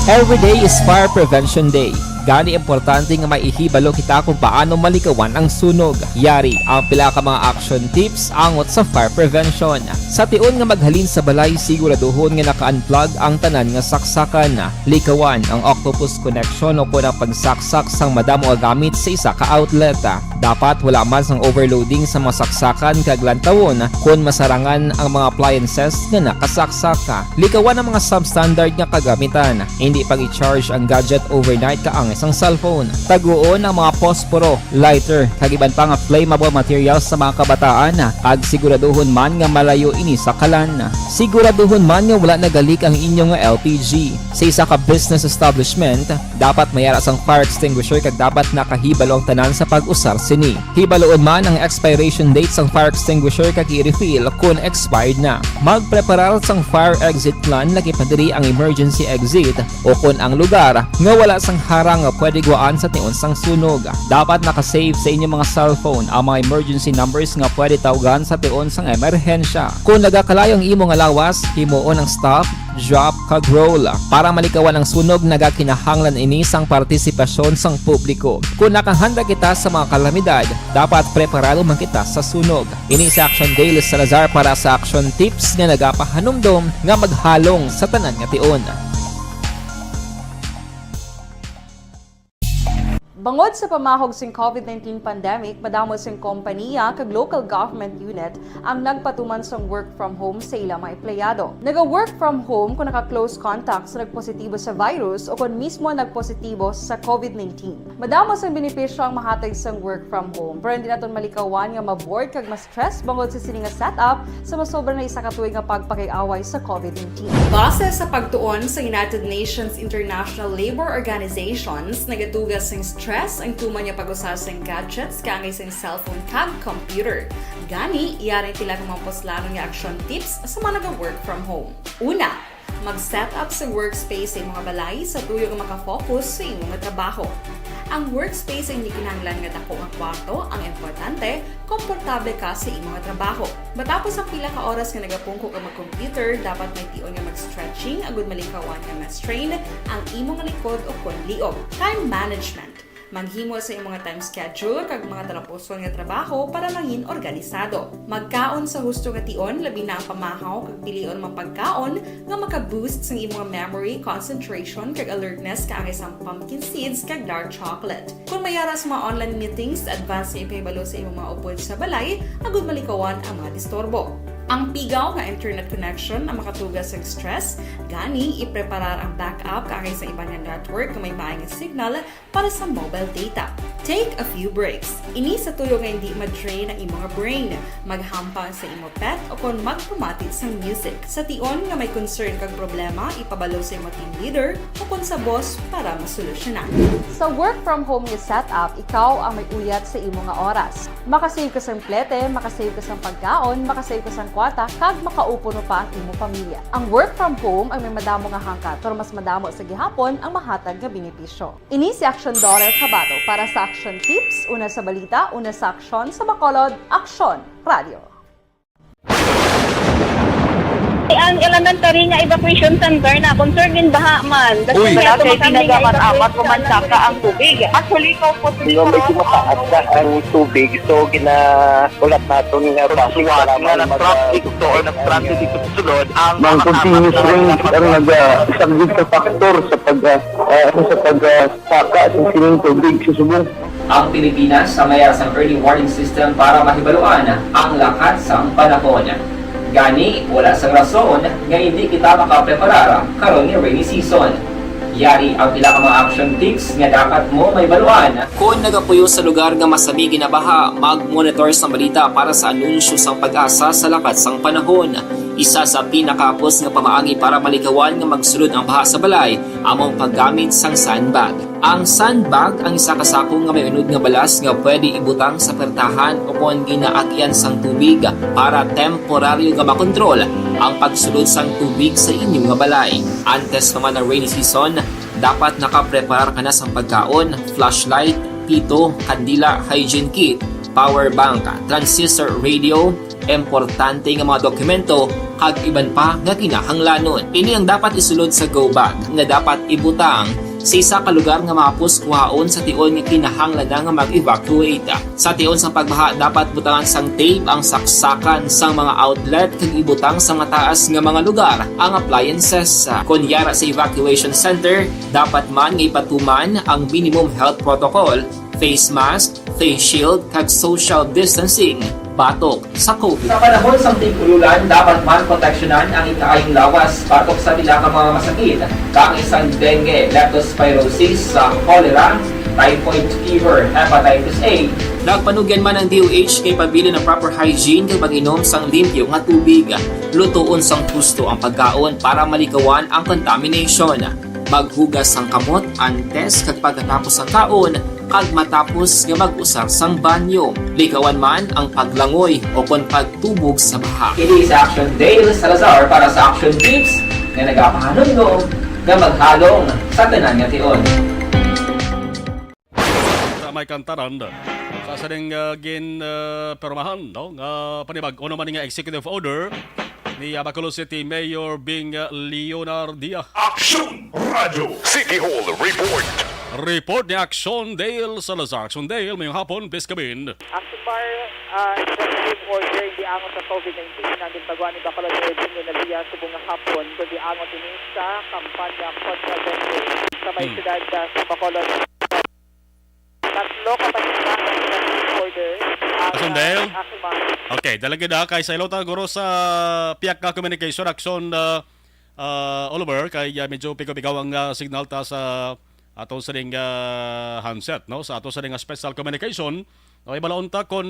Speaker 9: Every day is Fire Prevention Day. Gani importante nga maihibalo kita kung paano malikawan ang sunog. Yari ang pila ka mga action tips angot sa fire prevention. Sa tiun nga maghalin sa balay, siguraduhon nga naka-unplug ang tanan nga saksakan. Likawan ang octopus connection o kung ang pagsaksak sang madamo nga gamit sa isa ka outlet. Dapat wala man sang overloading sa mga saksakan kag lantawon kung masarangan ang mga appliances nga nakasaksaka. Likawan ang mga substandard nga kagamitan. Hindi pag i-charge ang gadget overnight kaang isang cellphone. Taguon ang mga posporo, lighter, kag iban pa nga flammable materials sa mga kabataan. Kag siguraduhon man nga malayo ini sa kalan. Siguraduhon man nga wala nagalik ang inyong LPG. Sa isa ka business establishment, dapat mayara sang fire extinguisher kag dapat nakahibalo ang tanan sa pag-usar sini. Hibaloon man ang expiration date sang fire extinguisher kag i-refill kung expired na. Magpreparar sang fire exit plan lagi padiri ang emergency exit o kung ang lugar nga wala sang harang nga pwede guwaan sa tiun sang sunog. Dapat nakasave sa inyong mga cellphone ang mga emergency numbers nga pwede tawagan sa tiun sang emerhensya. Kung nagakalayo ang imo nga lawas, himuon ang stop, drop, kag roll. Para malikawan ang sunog, nagakinahanglan ini sang partisipasyon sang publiko. Kung nakahanda kita sa mga kalamidad, dapat preparado man kita sa sunog. Ini sa Action Daily Salazar para sa Action Tips nga nagapahanumdom nga maghalong sa tanan nga tiun.
Speaker 6: Bangod sa pamahog sing COVID-19 pandemic, madamo sing kompanya kag local government unit ang nagpatuman sang work from home sa ilang mga empleyado. Naga-work from home kung naka-close contact sa nagpositibo sa virus o kung mismo nagpositibo sa COVID-19. Madamo sang benepisyo ang mahatag sang work from home, pero hindi naton malikawan nga ma-bored kag ma-stress bangod sa sini nga setup sa masobra na isa ka tuig nga pagpakiaway sa COVID-19. Base sa pagtuon sa United Nations International Labor Organizations, nagatugas sang stress ang tuman niya pag-usar sa gadgets kaangay sa cellphone kag computer. Gani, iyari tila ng mga poslano nga action tips sa mga nag-work from home. Una, mag-set up sa workspace sa imong balay sa tuyo nga makafocus sa imong nga trabaho. Ang workspace ay hindi kinahanglan nga dako nga kwarto, ang importante, komportable ka sa imong nga trabaho. Matapos ang pila ka oras nga nagapungko ka mag-computer, dapat may tion nga mag-stretching agud malikawan nga ma-strain ang imong likod o kon liog. Time management. Maghimo sa imong time schedule kag mga talapuson nga trabaho para mangin organisado. Magkaon sa husto nga tion, labi na ang pamahaw kag pilion mang pagkaon nga maka-boost sa imong memory, concentration kag alertness kaangay sa pumpkin seeds kag dark chocolate. Kung mayara sa mga online meetings, advance sa ipahibalo sa imong mga upod sa balay, agud malikawan ang mga disturbo. Ang pigaw nga internet connection ang makatugas sa stress, gani ipreparar ang backup kaangay sa ibang nga network nga may maayong signal para sa mobile data. Take a few breaks. Ini sa tuyo nga hindi ma-drain ang imong brain, maghampa sa imong pet o kon magpumati sa music. Sa tion nga may concern kag problema, ipabalo sa imong team leader o kon sa boss para masolusyonan. Sa work from home nga setup, ikaw ang may uyat sa imong nga oras. Makasave ka sa plete, makasave ka sa pagkaon, makasave ka sa kwata, kag makaupo no pa ang imong pamilya. Ang work from home ay may madamo nga hangkat, pero mas madamo sa gihapon ang mahatag nga benepisyo. Ini si Aksyon Kabato para sa Aksyon Tips, una sa balita, una sa aksyon sa Bacolod, Aksyon Radio.
Speaker 4: Ang elementary nga evacuation center na concern din baha man.
Speaker 10: Uy,
Speaker 4: kasi pinagamat-amat kumansaka ang tubig. Actually, ikaw po
Speaker 10: medyo mataas na ang tubig. So, ulat natin nga pasuwat nga nag-traffic to or nag-traffic dito sa sulod. Ang continuous rain ang nag-subject sa factor sa pagsaka sa sining tubig sa subong.
Speaker 9: Ang Pilipinas sa mayroon sa early warning system para mahibaluan ang lakat sa panahon. Gani, wala sa rason nga hindi kita makapreparar karon ni rainy season. Yari ang pila ka mga action tips nga dapat mo may baluan. Kung nagapuyo sa lugar nga masabi ginabaha, mag-monitor sa balita para sa anunsyo sang pag-asa sa lakat sang panahon. Isa sa pinakapos nga pamaagi para malikawan nga magsulod ang baha sa balay, among paggamit sang sandbag. Ang sandbag ang isa kasakong nga may unod nga balas nga pwede ibutang sa pertahan o kung ginaagyan sang tubig para temporaryo nga makontrol ang pagsulod sang tubig sa inyong nga balay. Antes naman ng rainy season, dapat nakapreparar ka na sa pagkaon, flashlight, pito, kandila, hygiene kit, power bank, transistor radio, importante nga mga dokumento, kag iban pa nga kinahanglanon. Ini ang dapat isulod sa go bag nga dapat ibutang sa isa ka lugar nga mapus kuhaon sa tion nga kinahanglan nga mag-evacuate. Sa tion sa pagbaha, dapat butangan sang tape ang saksakan sang mga outlet kag ibutang sa nga taas nga mga lugar ang appliances. Kunyara sa evacuation center, dapat man nga ipatuman ang minimum health protocol, face mask, face shield kag social distancing. Batok sa COVID. Sa panahon sa tig-ululan, dapat man proteksyonan ang ikaayong lawas batok sa bila ka mga masakit, kang isang dengue, leptospirosis, cholera, typhoid fever, hepatitis A. Nagpanugyan man ang DOH kay pabili ng proper hygiene kay pag-inom sang limpyo nga tubig. Lutuon sang husto ang pagkaon para malikawan ang contamination. Maghugas sang kamot antes kag pagkatapos ang kaon kag matapos nga mag-usar sang banyo. Likawan man ang paglangoy o kon pagtubog sa baha. Kini sa Action Dale Salazar para sa Action Tips nga nagapahanong nga maghalong sa tanan nga tion.
Speaker 2: Sa may kantaran, sa saning permahan, no? Panibag-o naman nga executive order ni Bacolod City Mayor Bing Leonardia.
Speaker 8: Aksyon Radio City Hall Report.
Speaker 2: Report ni Aksyon Dale Salazar. Aksyon Dale, mayong hapon, please come in.
Speaker 11: Action Bar, executive order, hindi angon sa COVID-19, nandun pagwa ni Bacolod Mayor Bing Leonardia subong nga hapon, kundi angon din sa kampanya kontra dengue sa may siyudad sa Bacolod. Tatlo kapag executive order.
Speaker 2: Aksyon Dale?
Speaker 11: Action Bar.
Speaker 2: Okay, dalaga na kay sa ilota guro sa piyak nga communication Aksyon Oliver kay medyo pigaw ang signal ta sa ato sa ring handset, no, sa ato sa ring special communication. Okay, balaon ta kon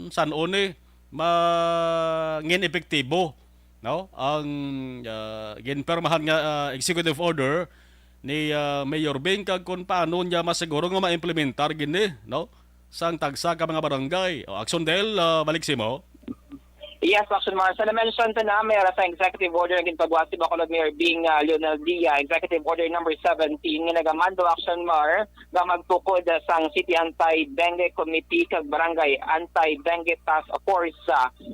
Speaker 2: san one ngin epektibo, no, ang ginpermahan nga executive order ni Mayor Bing kag kon paano niya masiguro nga maimplementar gini, no, sang tagsa ka mga barangay. O, Aksyon Del, balik si mo.
Speaker 10: Yes, Aksyon Mar. Sa na-mention to na, may sa executive order na ginpagawa si Bacolod Mayor Bing Leonel Dia, executive order number 17, nga nagamando Aksyon Mar, nga magtukod sang City Anti-Dengue Committee kag Barangay Anti-Dengue Task Force.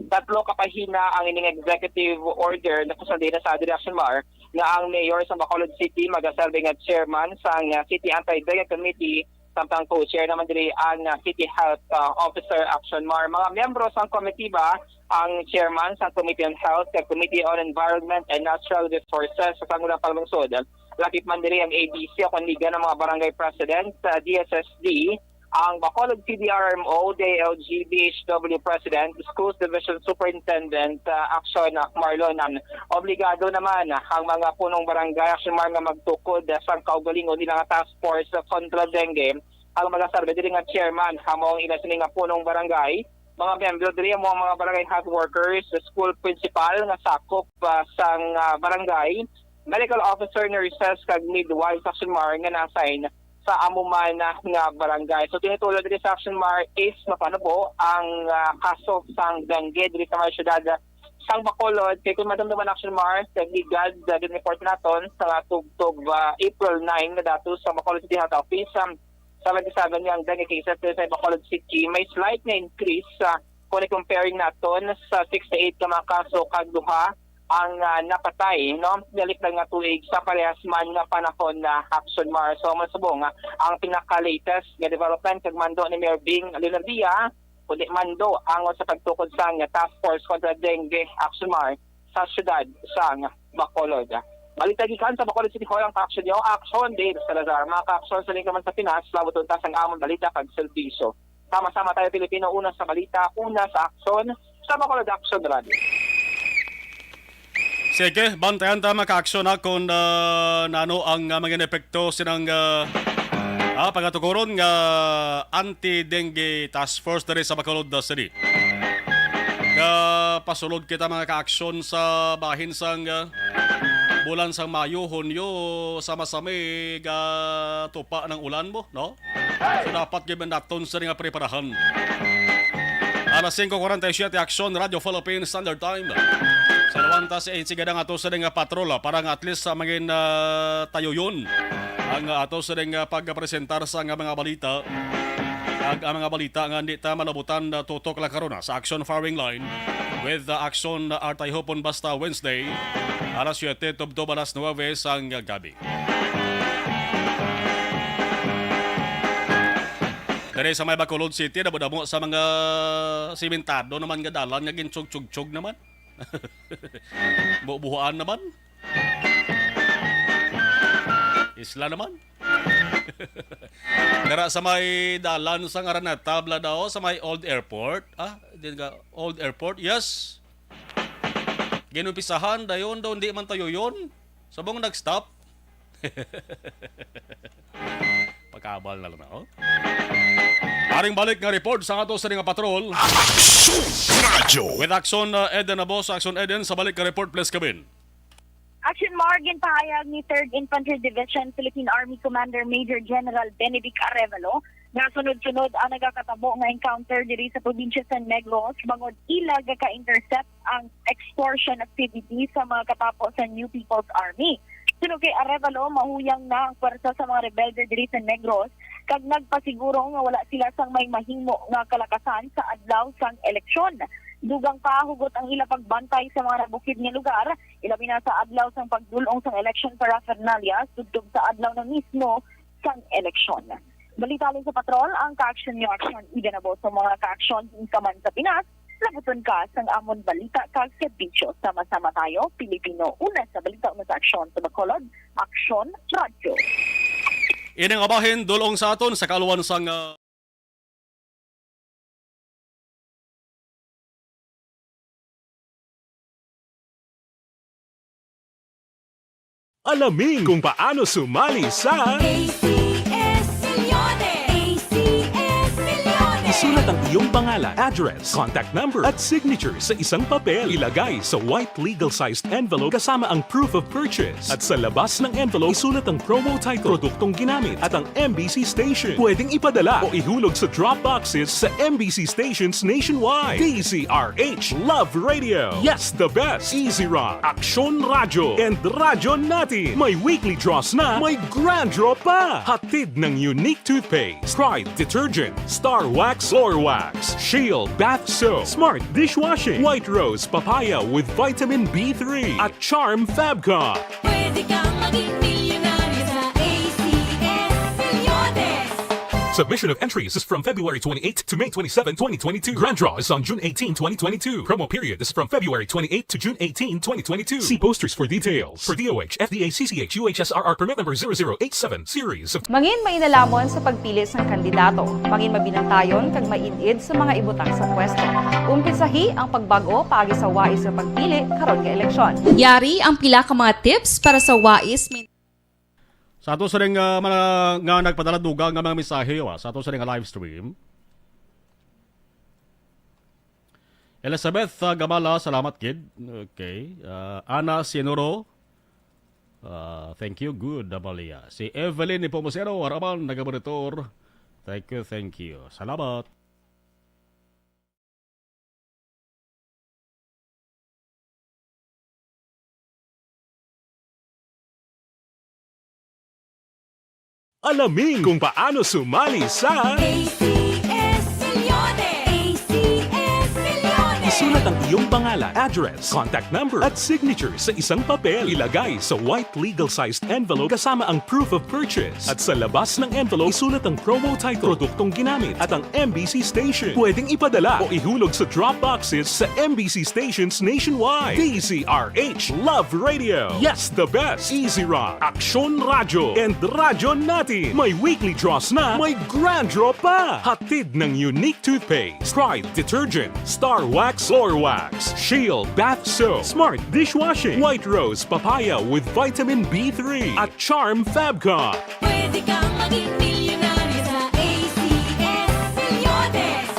Speaker 10: Tatlo kapahina ang ining executive order na kusandin sa Aksyon Mar, nga ang mayor sa Bacolod City magaserve nga chairman sang City Anti-Dengue Committee, samtang co-chair naman diri ang City Health Officer Aksyon Mar. Mga miyembro sang committee ba ang chairman sa Committee on Health, Committee on Environment and Natural Resources sa Pangulang Palungsod. Lakip man diri ang ABC o kanliga ng mga barangay president sa DSSD, ang Bacolod CDRMO, DLG, BHW President, Schools Division Superintendent, Aksyon Marlon. Obligado naman ang mga punong barangay Aksyon Mar nga magtukod sa kaugalingon nila nga task force kontra dengue. Ang magasarbe diri nga chairman hamong ila sini nga punong barangay, mga miyembro diri mo mga barangay health workers, school principal nga sakop sang barangay, medical officer, nurses kag midwives Aksyon Mar nga na-assign sa amuman nga barangay. So tinutulod diri sa Aksyon Mar is mapanubo ang kaso sang dengue diri sa mga syudad sang Bacolod. Kay kung madamdaman Aksyon Mar, tagligad din report naton sa tugtog April 9 na datos sa Bacolod City Health Office. 77 yung dengue cases sa Bacolod City. May slight na increase kung comparing naton sa 68 ka mga kaso kag duha ang napatay, no? Dalik lang nga tuig sa parehas man nga panahon na Aksyon Mar. So masubong ang pinaka-latest nga development kag mando ni Mayor Bing Leonel Dia, kundi mando ang sa pagtukod sa task force kontra dengue Aksyon Mar sa syudad sa Bacolod. Balita gikan sa Bacolod City Hall ang ka-aksyon nyo, Aksyon Dave Salazar. Mga ka-aksyon sa lingkaman sa Pinas, labot untas ang amon balita kag selpisyo. Sama-sama tayo Pilipino, una sa balita, una sa aksyon, sa Bacolod Aksyon Radio.
Speaker 2: Sige, bantayan ta maka-aksyon kung nano ang mga epekto sinang pagatukuron nga anti-dengue task force diri sa Bacolod City. Pasulod kita mga ka-aksyon sa bahin sang bulan sang Mayo, Hunyo, sama-sami tupa ng ulan mo, no? So dapat given naton sa nga preparahan. Alas 5:47 Aksyon Radio Philippines Standard Time. Sa lawanta sa insiga nga ato sa nga patrola para nga at least sa maging tayo yun ang ato sa nga pagpresentar sa nga mga balita. Ang mga balita nga hindi ta malabutan tutok lang karuna sa Aksyon Firing Line with the Aksyon Artay Hopon basta Wednesday alas 7 tubtob alas 9 sang gabi. Dari sa may Bacolod City nabudamo sa mga simentado naman nga dalan nga gintsug-tsug naman. Bubuhaan naman. Isla naman. Dara sa may dalan sa ngaran na tabla daw sa may Old Airport. Din ka Old Airport. Yes. Ginupisahan dayon daw hindi man tayo yon. Sabong nag-stop. Pagkabal na lang na, oh. Aring balik nga report sa ato sa nga patrol.
Speaker 1: Aksyon Radio.
Speaker 2: With Aksyon Eden na boss, Aksyon Eden, sa balik nga report, please come in.
Speaker 4: Aksyon Morgan pahayag ni 3rd Infantry Division Philippine Army Commander Major General Benedict Arevalo nga sunod-sunod ang nagakatabo nga encounter diri sa probinsya sa Negros bangod ilag ka-intercept ang extortion activity sa mga katapo sa New People's Army. Sunog kay Arevalo, mahuyang na ang pwersa sa mga rebelde diri sa Negros kag nagpasiguro nga wala sila sang may mahimo nga kalakasan sa adlaw sang eleksyon. Dugang pahugot ang ila pagbantay sa mga nabukid nga lugar, ilabi na sa adlaw sang pagdulong sang election paraphernalia sudtog sa adlaw na mismo sang eleksyon. Balitalin sa patrol ang ka-aksyon niyo Aksyon iganabo sa mga ka-aksyon kaman sa Pinas. Labuton ka sang amon balita kag serbisyo. Sama-sama tayo, Pilipino. Una sa balita una sa Aksyon sa Bacolod, Aksyon Radio.
Speaker 2: Ining abahin dulong sa aton sa kaluwan sang
Speaker 3: Alamin kung paano sumali sa
Speaker 5: ACS Milyones! ACS Milyones!
Speaker 3: Isulat ang iyong pangalan, address, contact number at signature sa isang papel. Ilagay sa white legal-sized envelope kasama ang proof of purchase. At sa labas ng envelope, isulat ang promo title, produktong ginamit at ang MBC station. Pwedeng ipadala o ihulog sa drop boxes sa MBC stations nationwide. DZRH Love Radio. Yes, the best. Easy Rock, Aksyon Radio, and Radyo Natin. May weekly draws na, may grand draw pa. Hatid ng unique toothpaste, Pride Detergent, Star Wax Floor Wax, Shield Bath Soap, Smart Dishwashing, White Rose Papaya with Vitamin B3, at Charm Fabcon.
Speaker 5: Pwede kang maging milyonaryo sa ACS Milyones.
Speaker 3: Submission of entries is from February 28 to May 27, 2022. Grand draw is on June 18, 2022. Promo period is from February 28 to June 18, 2022. See posters for details. For DOH, FDA, CCH, UHSRR permit number 0087 series of
Speaker 6: Mangin mainalamon sa pagpili ng kandidato. Mangin mabinantayon kag maidid sa mga ibutang sa pwesto. Umpisahi ang pagbago paagi sa wais sa pagpili karon nga eleksyon.
Speaker 7: Yari ang pila ka mga tips para sa wais may
Speaker 2: Sa ato sa ring mga nga nagpadala dugang nga mga mensahe sa ato sa ring live stream. Elizabeth Gamala, salamat kid. Okay. Ana Sinuro, thank you, good Amalia. Si Evelyn Ipomosero, harapan, nag-monitor. Thank you. Salamat.
Speaker 3: Alamin kung paano sumali sa
Speaker 5: ACS Milyones. ACS Milyones.
Speaker 3: isulat ang iyong pangalan, address, contact number at signature sa isang papel. Ilagay sa white legal-sized envelope kasama ang proof of purchase. At sa labas ng envelope, isulat ang promo title, produktong ginamit at ang MBC station. Pwedeng ipadala o ihulog sa drop boxes sa MBC stations nationwide. DZRH Love Radio. Yes, the best. Easy Rock, Aksyon Radio, and Radyo Natin. May weekly draws na, may grand draw pa. Hatid ng unique toothpaste, Pride Detergent, Star Wax Floor Wax, Shield Bath Soap, Smart Dishwashing, White Rose Papaya with Vitamin B3, at Charm Fabcon.
Speaker 5: Pwede kang maging milyonaryo sa ACS Milyones.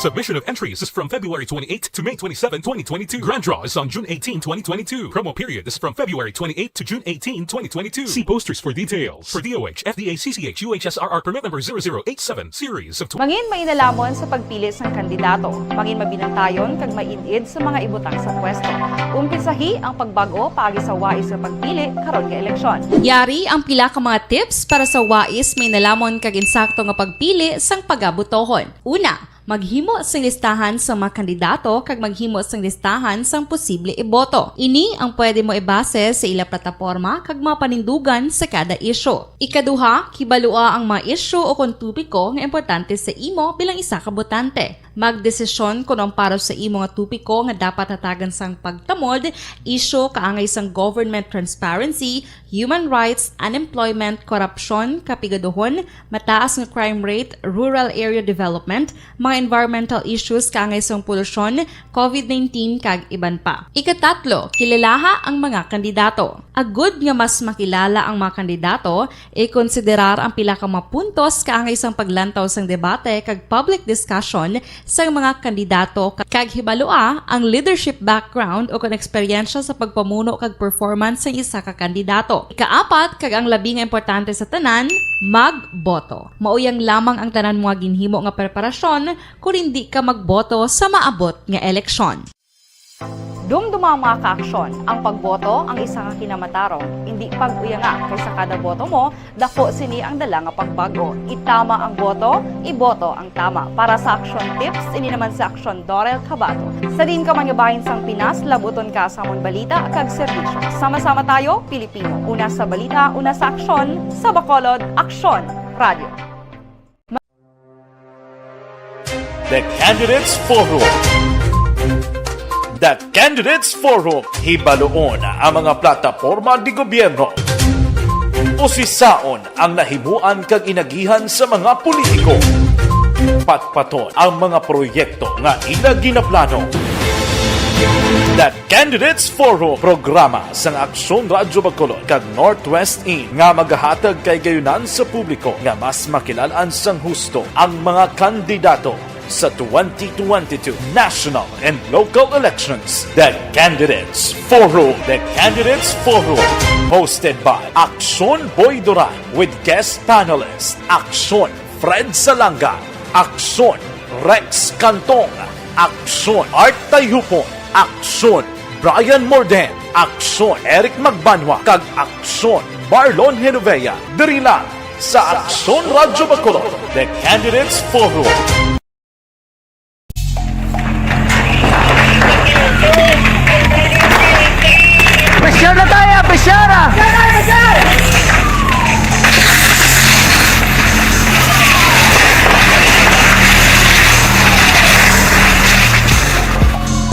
Speaker 3: Submission of entries is from February 28 to May 27, 2022. Grand draw is on June 18, 2022. Promo period is from February 28 to June 18, 2022. See posters for details. For DOH, FDA, CCH, UHSRR permit number 0087 series of
Speaker 6: Mangin mainalamon sa pagpili ng kandidato. Mangin mabinantayon kag maidid sa mga ibutang sa pwesto. Umpisahi ang pagbago paagi sa wais sa pagpili karon nga eleksyon.
Speaker 7: Yari ang pila ka mga tips para sa wais may nalamon kag insakto nga pagpili sang pagabutohon. Una, maghimo sang listahan sa mga kandidato kag maghimo sang listahan sang posible iboto. Ini ang pwede mo ibase sa ila plataporma kag mga panindugan sa kada issue. Ikaduha, kibalua ang mga issue o kung tupiko nga importante sa imo bilang isa ka botante. Magdesisyon kung ang para sa imo nga tupiko nga dapat hatagan sang pagtamod, issue kaangay sang government transparency, human rights, unemployment, korupsyon, kapigaduhon, mataas nga crime rate, rural area development, mga environmental issues kaangay sang polusyon, COVID-19 kag iban pa. Ikatatlo, kilalaha ang mga kandidato. Agud nga mas makilala ang mga kandidato, i-konsiderar ang pila ka mga puntos kaangay sang paglantaw sang debate kag public discussion sa mga kandidato kag hibalua ang leadership background o kung eksperyensya sa pagpamuno kag performance sa isa ka kandidato. Ikaapat kag ang labi nga importante sa tanan, magboto. Mauyang lamang ang tanan mga ginhimo nga preparasyon kung hindi ka magboto sa maabot nga eleksyon.
Speaker 6: Dumduma mga kaaksyon, ang pagboto ang isa ka kinamatarong. Hindi pag-uyanga kaysa kada boto mo, dako sini ang dala nga pagbago. Itama ang boto, iboto ang tama. Para sa action tips, ini naman sa Aksyon Dorel Cabato. Sa din ka manyabahin sang Pinas, labuton ka sa amon balita kag serbisyo. Sama-sama tayo, Pilipino. Una sa balita, una sa aksyon, sa Bacolod, Aksyon Radio.
Speaker 8: The Candidates Forum. The Candidates Forum, hibaloon ang mga plataporma di gobyerno. Usisaon ang nahimuan kag inagihan sa mga politiko. Patpaton ang mga proyekto nga ila ginaplano. The Candidates Forum, programa sang Aksyon Radyo Bacolod kag Northwest In nga magahatag kay gayunan sa publiko nga mas makilalaan sang husto ang mga kandidato sa 2022 national and local elections. The Candidates Forum. The Candidates Forum. Hosted by Aksyon Boy Duran with guest panelist Aksyon Fred Salanga, Aksyon Rex Cantong, Aksyon Art Tayupon, Aksyon Brian Morden, Aksyon Eric Magbanwa, kag Aksyon Marlon Genovea. Diri lang sa Aksyon Radyo Bacolod, The Candidates Forum.
Speaker 10: Pressure na tayo! Pressure na!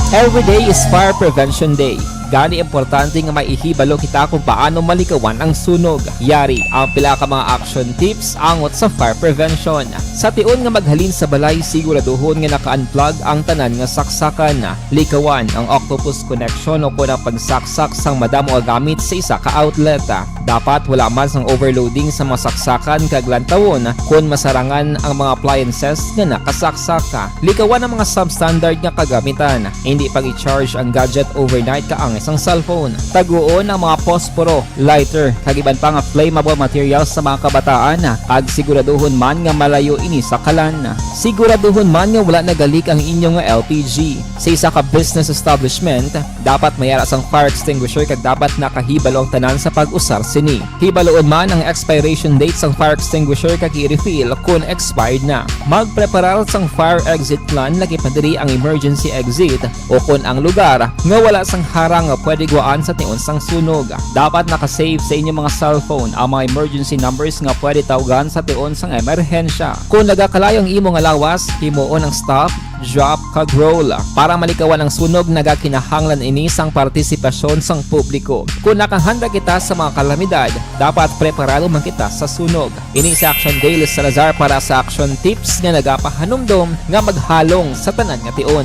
Speaker 9: Every day is Fire Prevention Day. Gani importante nga maihibalo kita kung paano malikawan ang sunog. Yari ang pila ka mga action tips angot sa fire prevention. Sa tion nga maghalin sa balay, siguraduhon nga naka-unplug ang tanan nga saksakan. Likawan ang octopus connection o kung ang pagsaksak sang madamo nga gamit sa isa ka outlet. Dapat wala man sang overloading sa mga saksakan kag lantawon kung masarangan ang mga appliances nga nakasaksaka. Likawan ang mga substandard nga kagamitan. Hindi pag i-charge ang gadget overnight kaang isang cellphone. Taguon ang mga posporo, lighter, kag iban pa nga flammable materials sa mga kabataan. Ag siguraduhon man nga malayo ini sa kalan. Siguraduhon man nga wala nagalik ang inyong nga LPG. Sa isa ka business establishment, dapat mayara sang fire extinguisher kag dapat nakahibalo ang tanan sa pag-usar sini. Hibaloon man ang expiration date sang fire extinguisher kag i-refill kung expired na. Magpreparar sang fire exit plan lagi pa diri ang emergency exit o kung ang lugar nga wala sang harang nga pwede guwaan sa tion sang sunog. Dapat nakasave sa inyong mga cellphone ang mga emergency numbers nga pwede tawagan sa tion sang emerhensya. Kung nagakalayo ang imong lawas, himuon ang stop, drop, kag roll. Para malikawan ang sunog, nagakinahanglan ini sang partisipasyon sang publiko. Kung nakahanda kita sa mga kalamidad, dapat preparado man kita sa sunog. Ini sa Action Daily Salazar para sa Action Tips nga nagapahanumdom nga maghalong sa tanan nga tion.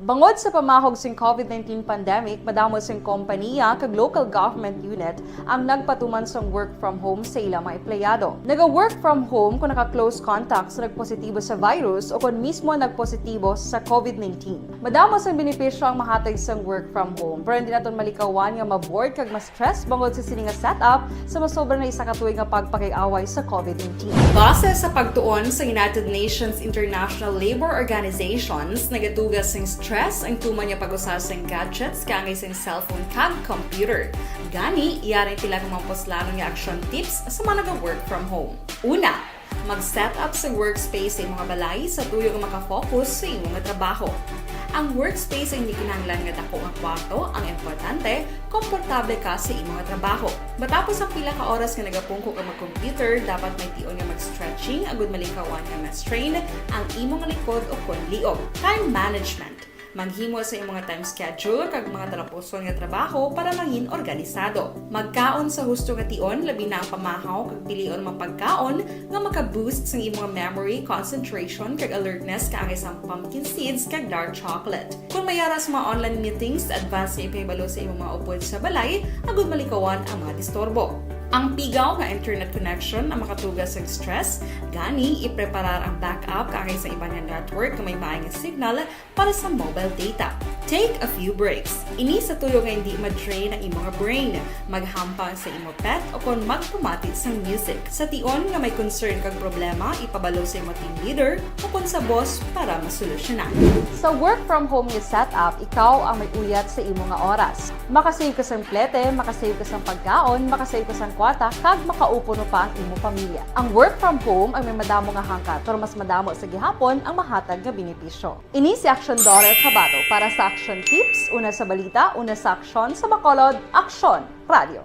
Speaker 6: Bangod sa pamahog sing COVID-19 pandemic, madamo sing kompanya kag local government unit ang nagpatuman sang work from home sa ilang mga empleyado. Naga-work from home kung naka-close contacts na nagpositibo sa virus o kung mismo nagpositibo sa COVID-19. Madamo sang benepisyo ang mahatag sang work from home, pero hindi naton malikawan nga ma-bored kag ma-stress bangod sa sini nga setup sa masobra na isa ka tuig nga pagpakiaway sa COVID-19. Base sa pagtuon sa United Nations International Labor Organizations, nagatugas sing stress ang tuman niya pag-usar sa gadgets kangay sa cellphone kag computer. Gani, iyaring tila kung mga poslano nga action tips sa mga nag-work from home. Una, mag-set up sa workspace sa mga balay sa tuyo nga makafocus sa imong trabaho. Ang workspace ay hindi kinahanglan nga dako nga kwarto, ang importante, komportable ka sa imong trabaho. Matapos ang pila ka oras nga nagapungko ka mag-computer, dapat may tion nga mag-stretching agud malikawan nga ma-strain ang imong likod o kon liog. Time management. Maghimo sa imong time schedule kag mga tarapuson nga trabaho para maging organisado. Magkaon sa husto nga tion, labi na ang pamahaw kag pilion mga pagkaon nga maka-boost sa imong memory, concentration kag alertness kaangay sa pumpkin seeds kag dark chocolate. Kung mayara sa mga online meetings, advance nga ipahibalo sa imong mga upod sa balay, agud malikawan ang mga disturbo. Ang pigaw nga internet connection ang makatugas sa stress, gani ipreparar ang backup kaangay sa ibang network nga may maayong signal para sa mobile data. Take a few breaks. Ini sa tuyo nga hindi ma-drain ang imong brain, maghampang sa imong pet o kung magpumatit sa music. Sa tion nga may concern kag problema, ipabalo sa imong team leader o kung sa boss para masolusyonan. Sa work from home nga setup, ikaw ang may uyat sa imong nga oras. Makasave ka sa plete, makasave ka sa pagkaon, makasave ka sa kwata, kag makaupo no pa ang imong pamilya. Ang work from home ay may madamo nga hangkat, pero mas madamo sa gihapon ang mahatag nga benepisyo. Ini si Action Daughter Kabato para sa Action Tips, una sa balita, una sa aksyon sa Bacolod, Aksyon Radio.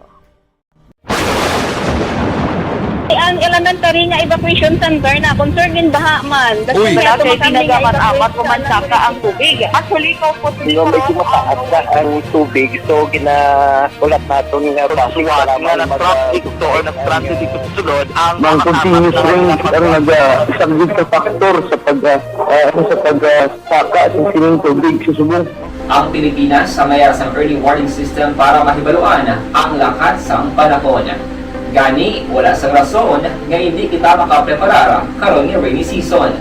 Speaker 4: Ang elementary nga evacuation center na concern din baha man.
Speaker 10: Uy, kasi pinagamat-amat kumansaka ang tubig. Actually, ikaw po dito medyo mataas na ang tubig. So, ginaulat natin nga pasiwala nga ng traffic to or nag-transit dito sa sulod. Ang continuous rain ang nag-isagid sa factor sa pagsaka ng sining tubig sa subong.
Speaker 9: Ang Pilipinas sa mayara sa early warning system para mahibaluan ang lakat sa panahon. Gani, wala sang rason nga hindi kita makapreparar karon nga rainy season.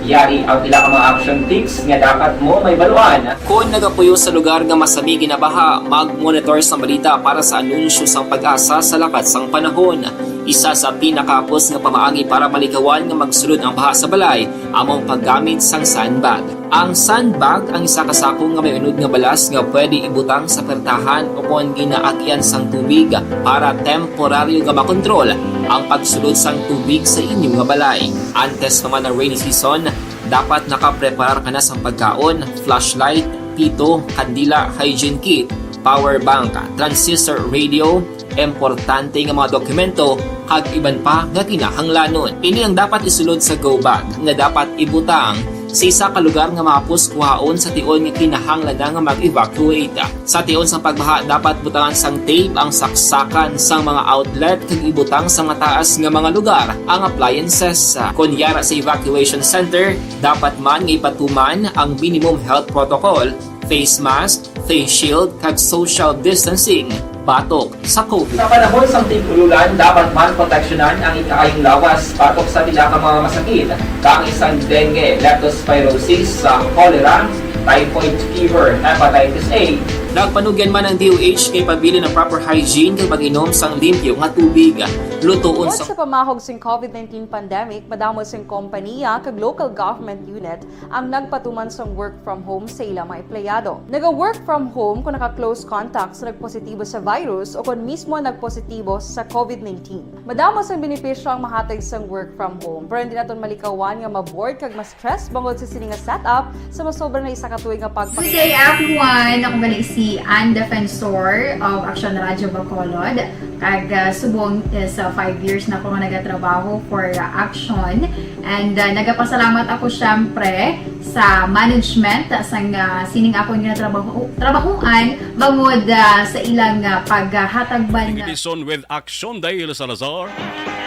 Speaker 9: Yari ang pila ka mga action tips nga dapat mo may baluan. Kung nagapuyo sa lugar nga masabi ginabaha, mag-monitor sa balita para sa anunsyo sang pag-asa sa lakat sang panahon. Isa sa pinakapos nga pamaagi para malikawan nga magsulod ang baha sa balay, among paggamit sang sandbag. Ang sandbag ang isa ka sako nga may unod nga balas nga pwede ibutang sa pertahan o kung ginaagyan sang tubig para temporaryo nga makontrol ang pagsulod sang tubig sa inyong nga balay. Antes naman ng rainy season, dapat nakapreparar ka na sa pagkaon, flashlight, pito, kandila, hygiene kit, power bank, transistor radio, importante nga mga dokumento, kag iban pa nga kinahanglanon. Ini ang dapat isulod sa go bag nga dapat ibutang sa isa ka lugar nga mapus kuhaon sa tion nga kinahanglan nga mag-evacuate. Sa tion sa pagbaha dapat butangan sang tape ang saksakan sang mga outlet kag ibutang sa mataas nga mga lugar ang appliances. Kunyara sa evacuation center, dapat man nga ipatuman ang minimum health protocol, face mask, face shield kag social distancing batok sa COVID. Sa panahon sa tig-ululan, dapat man proteksyonan ang ikaayong lawas batok sa pila ka mga masakit, kang isang dengue, leptospirosis, cholera, typhoid fever, hepatitis A. Nagpanugyan man ang DOH kay pabili ng proper hygiene kay pag-inom sang limpyo nga tubig. Lutuon
Speaker 6: Sa pamahog sing COVID-19 pandemic, madamo sing kompanya kag local government unit ang nagpatuman sang work from home sa ilang mga empleyado. Naga-work from home kung naka-close contact sa nagpositibo sa virus o kung mismo nagpositibo sa COVID-19. Madamo sang benepisyo ang mahatag sang work from home, pero hindi naton malikawan nga ma-bored kag ma-stress bangod sa sini nga setup sa masobra na isa ka tuig nga
Speaker 12: Good day everyone! Ako gali si Ann Defensor of Aksyon Radyo Bacolod. Kag subong sa 5 years na ako nga nagatrabaho for Aksyon. And nagapasalamat ako syempre sa management sang sining ako nga trabahuan bangod sa ilang paghatagban.
Speaker 2: Edison with Aksyon dahil Salazar,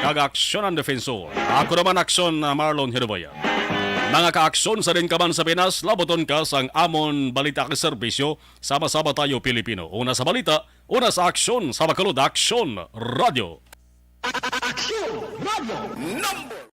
Speaker 2: kag Aksyon ang Defensor. Ako naman Aksyon Marlon Genovea. Mga ka-aksyon sa rin ka man sa Pinas, laboton ka sang amon balita ka serbisyo, sama-sama tayo Pilipino. Una sa balita, una sa aksyon, sa Bacolod Aksyon Radio.
Speaker 1: Aksyon Radio number